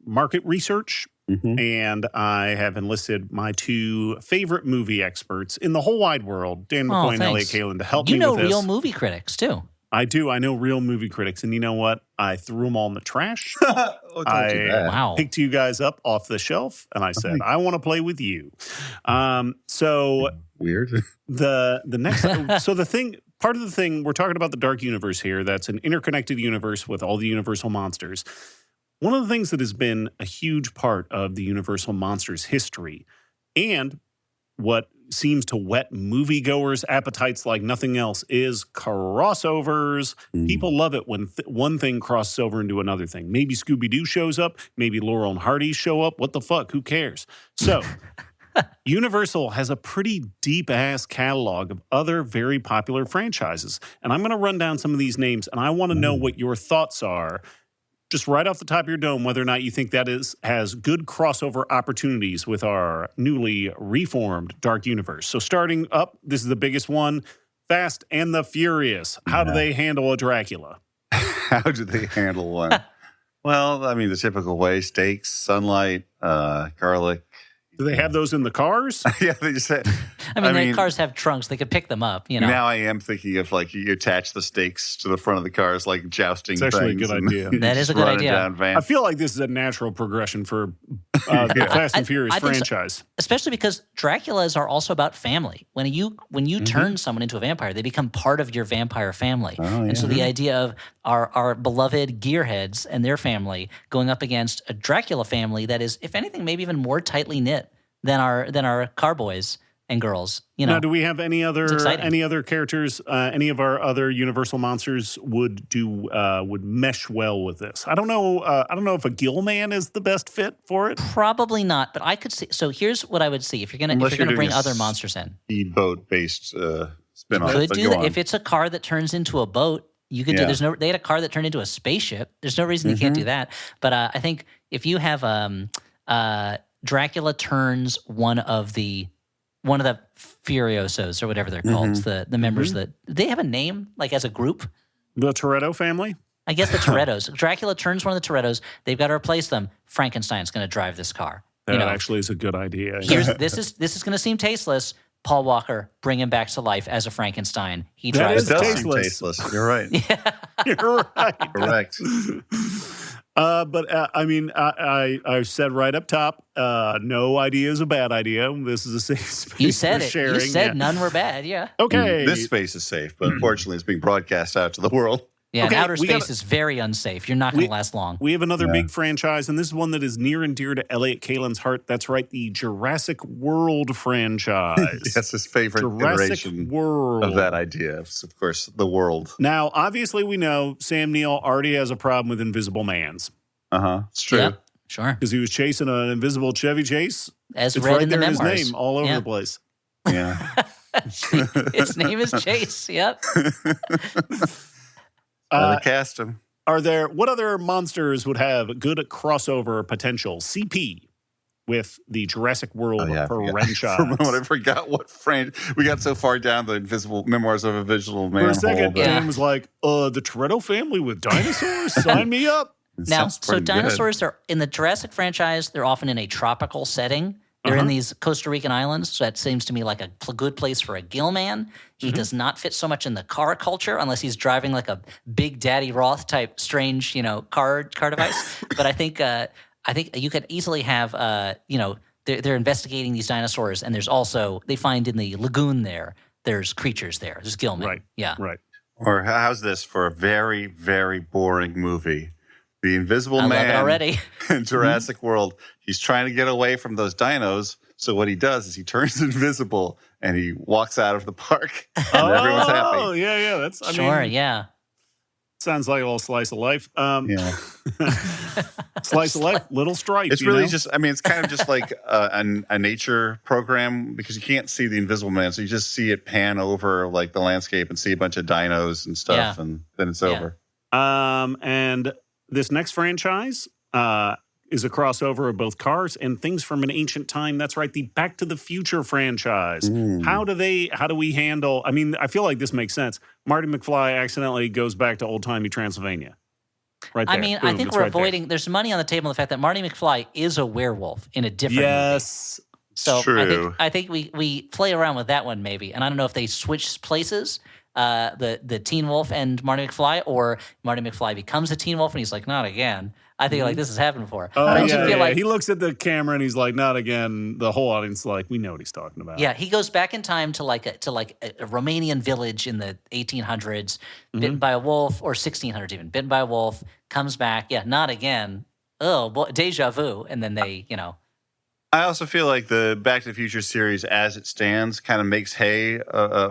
market research. Mm-hmm. And I have enlisted my two favorite movie experts in the whole wide world, Dan McCoy and Elliot Kalin, to help me with this.
You know real movie critics, too.
I do. I know real movie critics. And you know what? I threw them all in the trash.
Wow.
Picked you guys up off the shelf, and I said, I want to play with you. So
weird.
The next, so the thing, part of the thing, we're talking about the Dark Universe here. That's an interconnected universe with all the Universal monsters. One of the things that has been a huge part of the Universal Monsters history, and what seems to whet moviegoers' appetites like nothing else, is crossovers. People love it when one thing crosses over into another thing. Maybe Scooby-Doo shows up. Maybe Laurel and Hardy show up. What the fuck? Who cares? So Universal has a pretty deep-ass catalog of other very popular franchises. And I'm going to run down some of these names, and I want to know what your thoughts are, just right off the top of your dome, whether or not you think that has good crossover opportunities with our newly reformed Dark Universe. So starting up, this is the biggest one, Fast and the Furious. How do they handle a Dracula?
How do they handle one? Well, I mean, the typical way: steaks, sunlight, garlic.
Do they have those in the cars?
Yeah, they just said.
I mean, their cars have trunks. They could pick them up, you know.
Now I am thinking of, like, you attach the stakes to the front of the cars, like jousting
It's actually
things.
a good idea.
That is a good idea.
I feel like this is a natural progression for the Fast and Furious
I think
franchise.
so. Especially because Draculas are also about family. When you turn someone into a vampire, they become part of your vampire family. And so the idea of our beloved gearheads and their family going up against a Dracula family that is, if anything, maybe even more tightly knit than our car boys and girls. You know,
now, do we have any other characters? Any of our other Universal monsters would mesh well with this? I don't know. I don't know if a gill man is the best fit for it.
Probably not. But I could see. So here's what I would see if you're gonna bring other monsters in.
Speedboat based spinoff.
Could do that if it's a car that turns into a boat. You could do. They had a car that turned into a spaceship. There's no reason you can't do that. But I think if you have Dracula turns one of the Furiosos or whatever they're called, the members that they have a name like as a group.
The Toretto family.
I guess the Torettos. Dracula turns one of the Torettos. They've got to replace them. Frankenstein's going to drive this car.
That actually is a good idea.
This is going to seem tasteless. Paul Walker, bring him back to life as a Frankenstein. He drives
the
car.
Tasteless. You're right.
You're right.
Correct.
I mean, I said right up top, no idea is a bad idea. This is a safe space.
You said
for
it.
sharing.
You said none were bad. Yeah.
Okay.
This space is safe, but unfortunately, it's being broadcast out to the world.
Yeah,
Okay,
and outer
we
space
gotta-
is very unsafe. You're not going to last long.
We have another big franchise, and this is one that is near and dear to Elliot Kalin's heart. That's right, the Jurassic World franchise.
That's his favorite
Jurassic
iteration
World.
of that idea. It's, of course, the world.
Now, obviously, we know Sam Neill already has a problem with Invisible Mans
It's true.
Yep, sure.
because he was chasing an invisible Chevy Chase.
As
It's
read
right
in the
there in his
memoirs.
name all over
Yeah.
the place.
Yeah.
His name is Chase. Yep.
They cast him.
What other monsters would have good crossover potential? CP with the Jurassic World franchise.
For a moment, I forgot what we got so far down the invisible memoirs of a Invisible Man.
For a second,
Yeah.
Dan was like, the Toretto family with dinosaurs? Sign me up.
Now, so dinosaurs are in the Jurassic franchise. They're often in a tropical setting. They're in these Costa Rican islands, so that seems to me like a good place for a gill man. He does not fit so much in the car culture unless he's driving like a Big Daddy Roth type strange, car device. But I think you could easily have, they're investigating these dinosaurs, and there's also they find in the lagoon there's creatures there. There's gill men.
Right.
Yeah.
Right.
Or how's this for a very, very boring movie? The Invisible
I love
Man
it already.
in Jurassic World. He's trying to get away from those dinos. So what he does is he turns invisible and he walks out of the park. And everyone's happy.
Oh, yeah. That's
Sure. Yeah.
Sounds like a little slice of life.
Yeah.
Slice of life, little stripe.
It's really just, it's kind of just like a nature program because you can't see the Invisible Man. So you just see it pan over like the landscape and see a bunch of dinos and stuff.
Yeah.
And then it's over.
And this next franchise is a crossover of both cars and things from an ancient time. That's right, the Back to the Future franchise. How do we handle? I feel like this makes sense. Marty McFly accidentally goes back to old-timey Transylvania. Right there.
I
Boom,
think
it's
we're
right
avoiding. There's money on the table in the fact that Marty McFly is a werewolf in a different movie.
Yes.
So
True.
I think we play around with that one maybe, and I don't know if they switch places, the Teen Wolf and Marty McFly, or Marty McFly becomes a Teen Wolf and he's like, not again. I think like this has happened before.
Oh,
But I also feel like
he looks at the camera and he's like, not again. The whole audience is like, we know what he's talking about.
yeah, he goes back in time to like a Romanian village in the 1800s, bitten by a wolf, or 1600s even, bitten by a wolf, comes back. Yeah, not again. Oh, boy, deja vu. And then they,
I also feel like the Back to the Future series as it stands kind of makes hay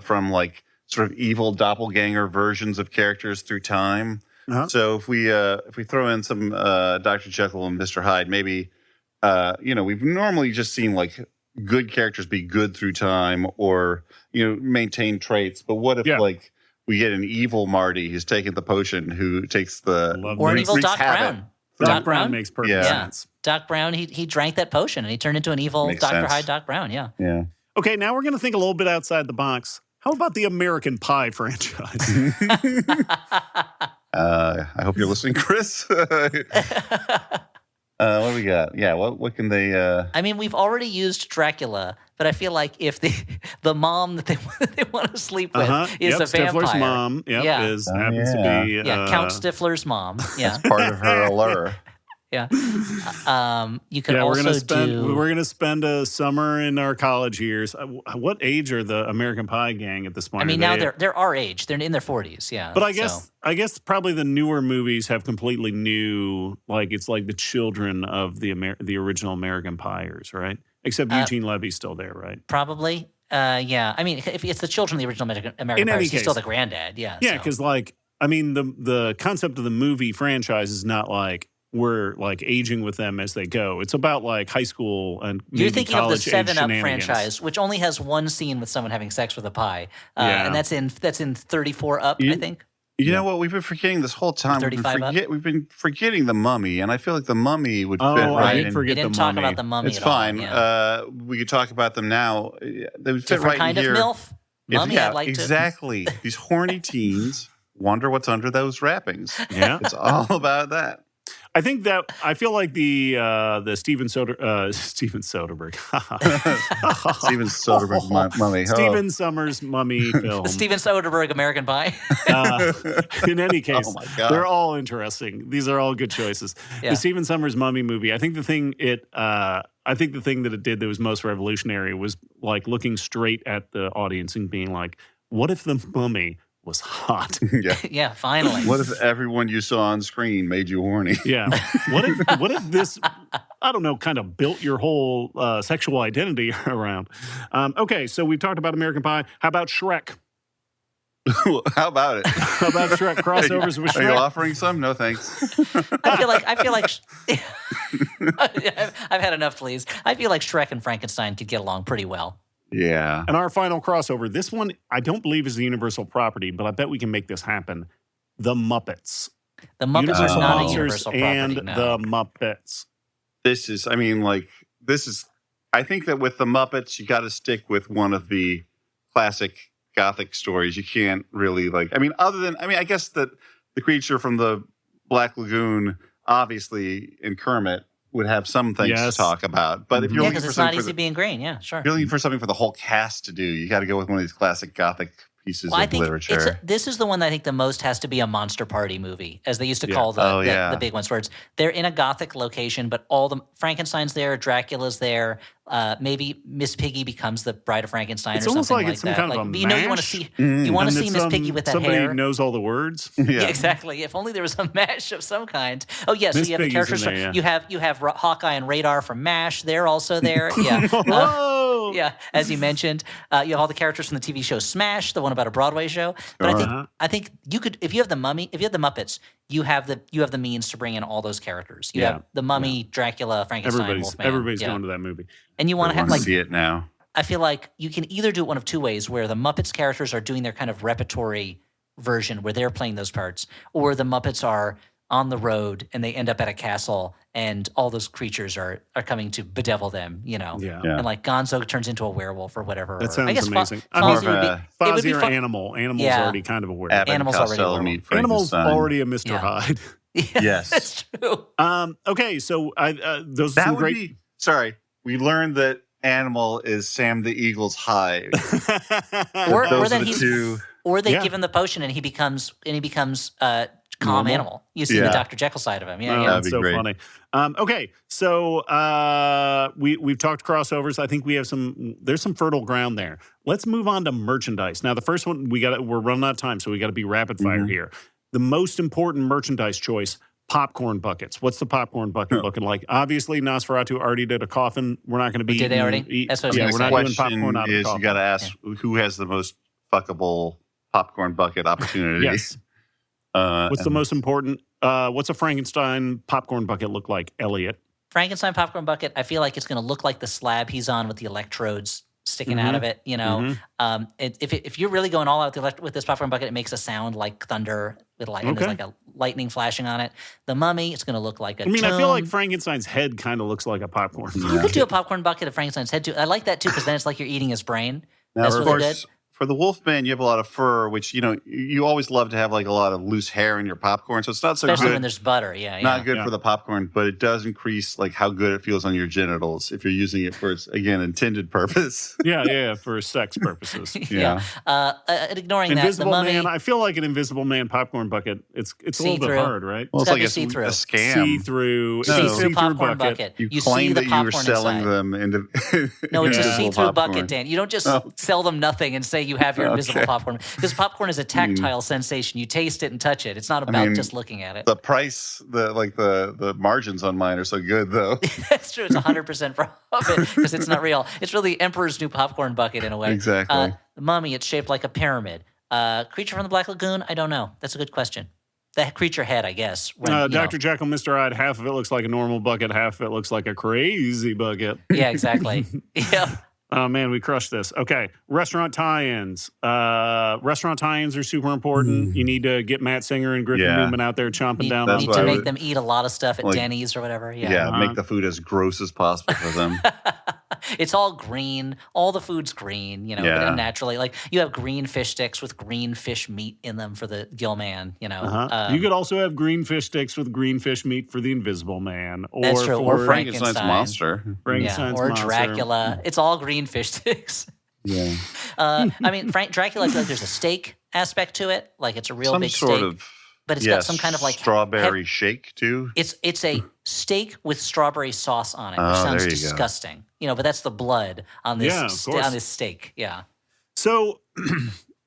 from like sort of evil doppelganger versions of characters through time. So if we throw in some Dr. Jekyll and Mr. Hyde, maybe we've normally just seen like good characters be good through time or maintain traits. But what if like we get an evil Marty who's taking the potion, who takes
or an evil
wreaks
Doc
havoc.
Brown.
Doc Brown makes perfect sense.
Doc Brown, he drank that potion and he turned into an evil
Makes
Dr.
sense.
Hyde Doc Brown. Yeah.
Yeah.
Okay, now we're going to think a little bit outside the box. How about the American Pie franchise?
I hope you're listening, Chris. What do we got? Yeah, what can they?
We've already used Dracula, but I feel like if the mom that they want to sleep with is a vampire.
Stifler's mom happens to be...
Count Stifler's mom. Yeah.
part of her allure.
Yeah. You could also
We're going to spend a summer in our college years. What age are the American Pie gang at this point?
Now they're our age. They're in their 40s. Yeah.
But I guess probably the newer movies have completely new, like it's like the children of the original American Piers, right? Except Eugene Levy's still there, right?
Probably. Yeah. If it's the children of the original American Piers, he's still the granddad. Yeah.
Yeah, because the concept of the movie franchise is not like we're like aging with them as they go. It's about like high school and maybe
you're thinking of the 7-Up
shenanigans.
franchise, which only has one scene with someone having sex with a pie, and that's in 34 Up, I think.
You know what? We've been forgetting this whole time. We've been forgetting the Mummy, and I feel like the Mummy would fit right
I
in.
didn't forget
you didn't
the
talk
Mummy.
about the Mummy.
It's
at
fine.
All, yeah.
We could talk about them now. They would fit
Different
right
kind
in
of
here.
MILF. Mummy, I'd like
exactly. These horny teens wonder what's under those wrappings.
Yeah,
it's all about that.
I feel like the Steven Soderbergh
Steven Soderbergh Mummy.
Steven Summers Mummy film.
Steven Soderbergh American Pie.
In any case,
Oh my God.
they're all interesting. These are all good choices.
Yeah.
The Steven Summers Mummy movie. I think the thing that it did that was most revolutionary was like looking straight at the audience and being like, "What if the mummy was hot.
Yeah.
Yeah, finally.
What if everyone you saw on screen made you horny?
Yeah. What if this, I don't know, kind of built your whole sexual identity around? Okay, so we've talked about American Pie. How about Shrek?
How about it?
How about Shrek crossovers with
Are you
Shrek?
offering some? No, thanks.
I feel like I've had enough, please. I feel like Shrek and Frankenstein could get along pretty well.
Yeah.
And our final crossover, this one I don't believe is a universal property, but I bet we can make this happen. The Muppets.
The Muppets
Universal
are not a
Monsters
universal property.
and
No.
the Muppets.
I think that with the Muppets, you got to stick with one of the classic Gothic stories. You can't really I guess that the creature from the Black Lagoon, obviously, in Kermit, would have some things
Yes.
to talk about. But if you're
Yeah,
looking
because
for
it's not
something
easy being green. Yeah, sure.
if you're looking for something for the whole cast to do, you got to go with one of these classic Gothic pieces
Well, I
of
think
literature.
this is the one that I think the most has to be a monster party movie, as they used to
Yeah.
call
Oh,
the big ones, where they're in a Gothic location, but all the Frankenstein's there, Dracula's there. Maybe Miss Piggy becomes the Bride of Frankenstein
It's
or
almost
something
like it's some
that.
kind of a
you want to
mash.
see
Mm.
you want to
And
see
it's
Miss Piggy with that
somebody
hair.
who knows all the words.
Yeah, exactly. If only there was a MASH of some kind. Oh, yeah. So
Miss
you have the
Piggy's
characters.
in there,
You have Hawkeye and Radar from MASH. They're also there. Yeah.
Whoa!
Yeah, as you mentioned, you have all the characters from the TV show Smash, the one about a Broadway show. But
Uh-huh.
I think you could, if you have the Muppets, you have the means to bring in all those characters. You
Yeah.
have the Mummy, Dracula, Frankenstein, Wolfman.
Everybody's
yeah.
going to that movie.
And you want
I
to have
want to
like
see it now.
I feel like you can either do it one of two ways, where the Muppets characters are doing their kind of repertory version where they're playing those parts, or the Muppets are on the road and they end up at a castle and all those creatures are coming to bedevil them,
Yeah.
Yeah.
And like Gonzo turns into a werewolf or whatever.
That
or,
sounds
I guess
amazing.
Fozzie
More of
would be,
a
it would be
Fozzie or
fun.
Animal. Animal's
Yeah.
already kind of a werewolf.
Abbott
Animals
and
already
Costello
were.
meet
Animal's
Frankenstein.
already a Mr.
Yeah.
Hyde.
Yes.
That's true.
Okay, so those are
That
some
would
great.
be. Sorry, we learned that Animal is Sam the Eagle's hive.
Or
Those
then
are the
he's
two.
or they
Yeah.
give him the potion and he becomes calm
Normal.
animal. You see the
Yeah.
Dr. Jekyll side of him. Yeah,
Oh,
yeah.
That'd
that's
be
so
great.
funny. Okay, so we've talked crossovers. I think we have there's some fertile ground there. Let's move on to merchandise. Now, the first one we're running out of time, so we got to be rapid fire here. The most important merchandise choice: popcorn buckets. What's the popcorn bucket looking like? Obviously, Nosferatu already did a coffin. We're not going to be.
Did they already? That's what I was
Yeah,
gonna
we're
say.
not doing
Question
popcorn out of a
is,
coffin.
you got to ask who has the most fuckable popcorn bucket opportunity.
Yes. What's the most important? What's a Frankenstein popcorn bucket look like, Elliot?
Frankenstein popcorn bucket, I feel like it's going to look like the slab he's on with the electrodes sticking out of it. You know, if you're really going all out with this popcorn bucket, it makes a sound like thunder with and
Okay.
there's like a lightning flashing on it. The Mummy, it's going to look like a.
I mean, I feel like
tomb.
Frankenstein's head kind of looks like a popcorn.
You could do a popcorn bucket of Frankenstein's head too. I like that too because then it's like you're eating his brain.
Now,
That's
of
really
course,
good.
for the Wolfman, you have a lot of fur, which you always love to have like a lot of loose hair in your popcorn. So it's not so
Especially
good.
when there's butter. Yeah,
Not good
Yeah.
for the popcorn, but it does increase like how good it feels on your genitals if you're using it for its intended purpose.
Yeah, for sex purposes.
yeah. Ignoring
Invisible
that, the Mummy.
Man. I feel like an Invisible Man popcorn bucket. It's a little bit
See-through.
hard, right?
Well,
gotta
it's
be
like
see-through.
a scam.
See-through,
See-through popcorn bucket.
You
see
claim
the
that you were
popcorn
selling
inside.
them into
No, it's a
invisible
see-through
popcorn.
bucket, Dan. You don't just
Oh.
sell them nothing and say you have your invisible
Okay.
popcorn. Because popcorn is a tactile sensation. You taste it and touch it. It's not about
mean,
just looking at it.
The price, the margins on mine are so good though.
That's true. It's 100% profit because it's not real. It's really Emperor's New Popcorn Bucket in a way.
Exactly.
The Mummy, it's shaped like a pyramid. Creature from the Black Lagoon, I don't know. That's a good question. The creature head, I guess.
Dr. Jekyll, Mr. Hyde, half of it looks like a normal bucket, half of it looks like a crazy bucket.
Yeah, exactly. Yeah.
Oh, man, we crushed this. Okay, restaurant tie-ins. Restaurant tie-ins are super important. You need to get Matt Singer and Griffin
Yeah.
Newman out there chomping down
That's
Need
on
why
to
I
make
would-
them eat a lot of stuff at
like-
Denny's or whatever.
Yeah, make the food as gross as possible for them.
It's all green. All the food's green,
Yeah.
and naturally. Like you have green fish sticks with green fish meat in them for the Gill Man,
You could also have green fish sticks with green fish meat for the Invisible Man. Or
That's true. Or
for
Frankenstein's
Frankenstein.
monster.
Frankenstein's
or
monster.
Dracula. It's all green fish sticks.
Yeah.
I mean, Dracula, I feel like there's a steak aspect to it. Like it's a real
Some
big
sort
steak.
of
But it's got some kind of like
strawberry shake too.
It's a steak with strawberry sauce on it, which
Oh,
sounds
there you go.
disgusting. But that's the blood on this
Yeah, of course.
on this steak. Yeah.
So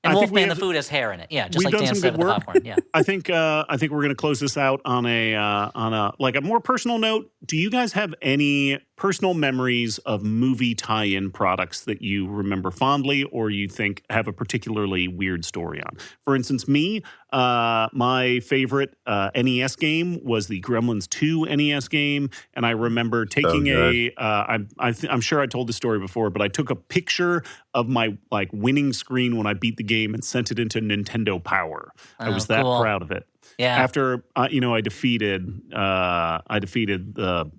And
I think
Wolfman the food has hair in it. Yeah, just
we've
like
done
Dan
some
said
good
with the
work.
popcorn. Yeah.
I think we're going to close this out on a like a more personal note. Do you guys have any personal memories of movie tie-in products that you remember fondly, or you think have a particularly weird story on? For instance, me, my favorite NES game was the Gremlins 2 NES game, and I remember taking I'm sure I told the story before, but I took a picture of my like winning screen when I beat the game and sent it into Nintendo Power. I was that proud of it.
Yeah.
After I defeated the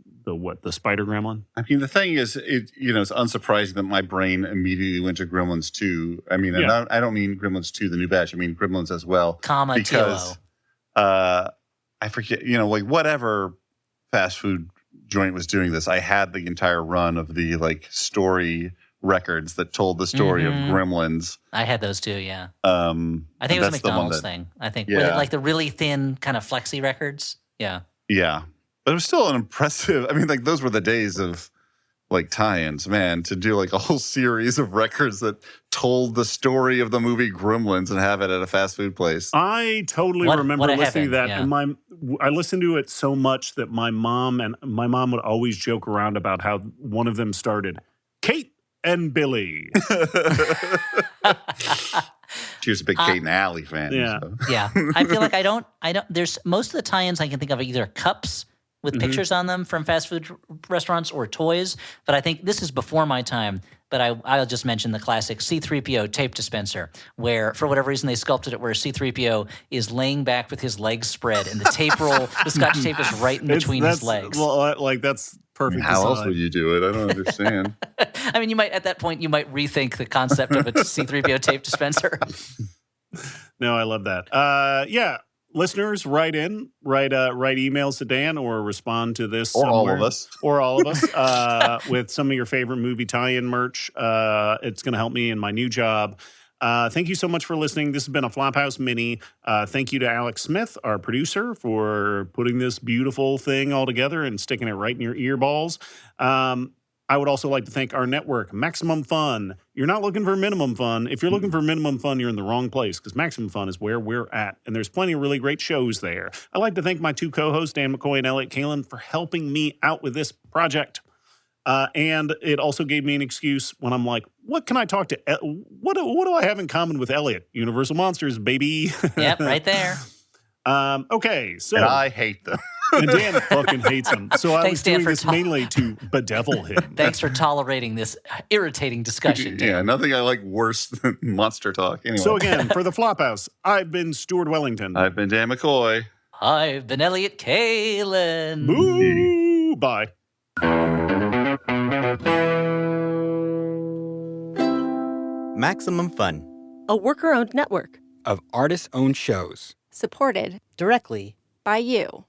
Spider Gremlin.
I mean, the thing is, it's unsurprising that my brain immediately went to Gremlins 2. I mean, and I don't mean Gremlins 2, the new batch. I mean Gremlins as well. Because I forget, like whatever fast food joint was doing this, I had the entire run of the like story records that told the story of Gremlins.
I had those too, yeah. I think it was a McDonald's thing. I think with like the really thin kind of flexi records. Yeah.
Yeah. But it was still an impressive, I mean, like those were the days of like tie-ins, man, to do like a whole series of records that told the story of the movie Gremlins and have it at a fast food place.
I totally remember listening to that. Yeah. And I listened to it so much that my mom would always joke around about how one of them started, Kate and Billy.
She was a big Kate and Allie fan.
Yeah.
So.
Yeah. I feel like I don't, there's most of the tie-ins I can think of are either cups with pictures on them from fast food restaurants or toys. But I think this is before my time. But I'll just mention the classic C-3PO tape dispenser, where for whatever reason they sculpted it where C-3PO is laying back with his legs spread and the tape roll, the Scotch tape is right in between his legs.
Well, like that's perfect.
How else would you do it? I don't understand.
I mean, at that point, you might rethink the concept of a C-3PO tape dispenser.
No, I love that. Yeah. Listeners, write emails to Dan or respond to this.
Or all of us.
With some of your favorite movie tie-in merch. It's going to help me in my new job. Thank you so much for listening. This has been a Flophouse Mini. Thank you to Alex Smith, our producer, for putting this beautiful thing all together and sticking it right in your earballs. I would also like to thank our network, Maximum Fun. You're not looking for minimum fun. If you're looking for minimum fun, you're in the wrong place because Maximum Fun is where we're at, and there's plenty of really great shows there. I'd like to thank my two co-hosts, Dan McCoy and Elliot Kalin, for helping me out with this project. And it also gave me an excuse when I'm like, what can I talk to? What do I have in common with Elliot? Universal Monsters, baby.
Yep, right there.
Okay, so.
And I hate them.
And Dan fucking hates him. So I was doing this mainly to bedevil him.
Thanks for tolerating this irritating discussion, Dan.
Yeah, nothing I like worse than monster talk. Anyway.
So again, for the Flophouse, I've been Stuart Wellington.
I've been Dan McCoy.
I've been Elliot Kalin.
Boo! Bye.
Maximum Fun.
A worker-owned network
of artist-owned shows.
supported
directly
by you.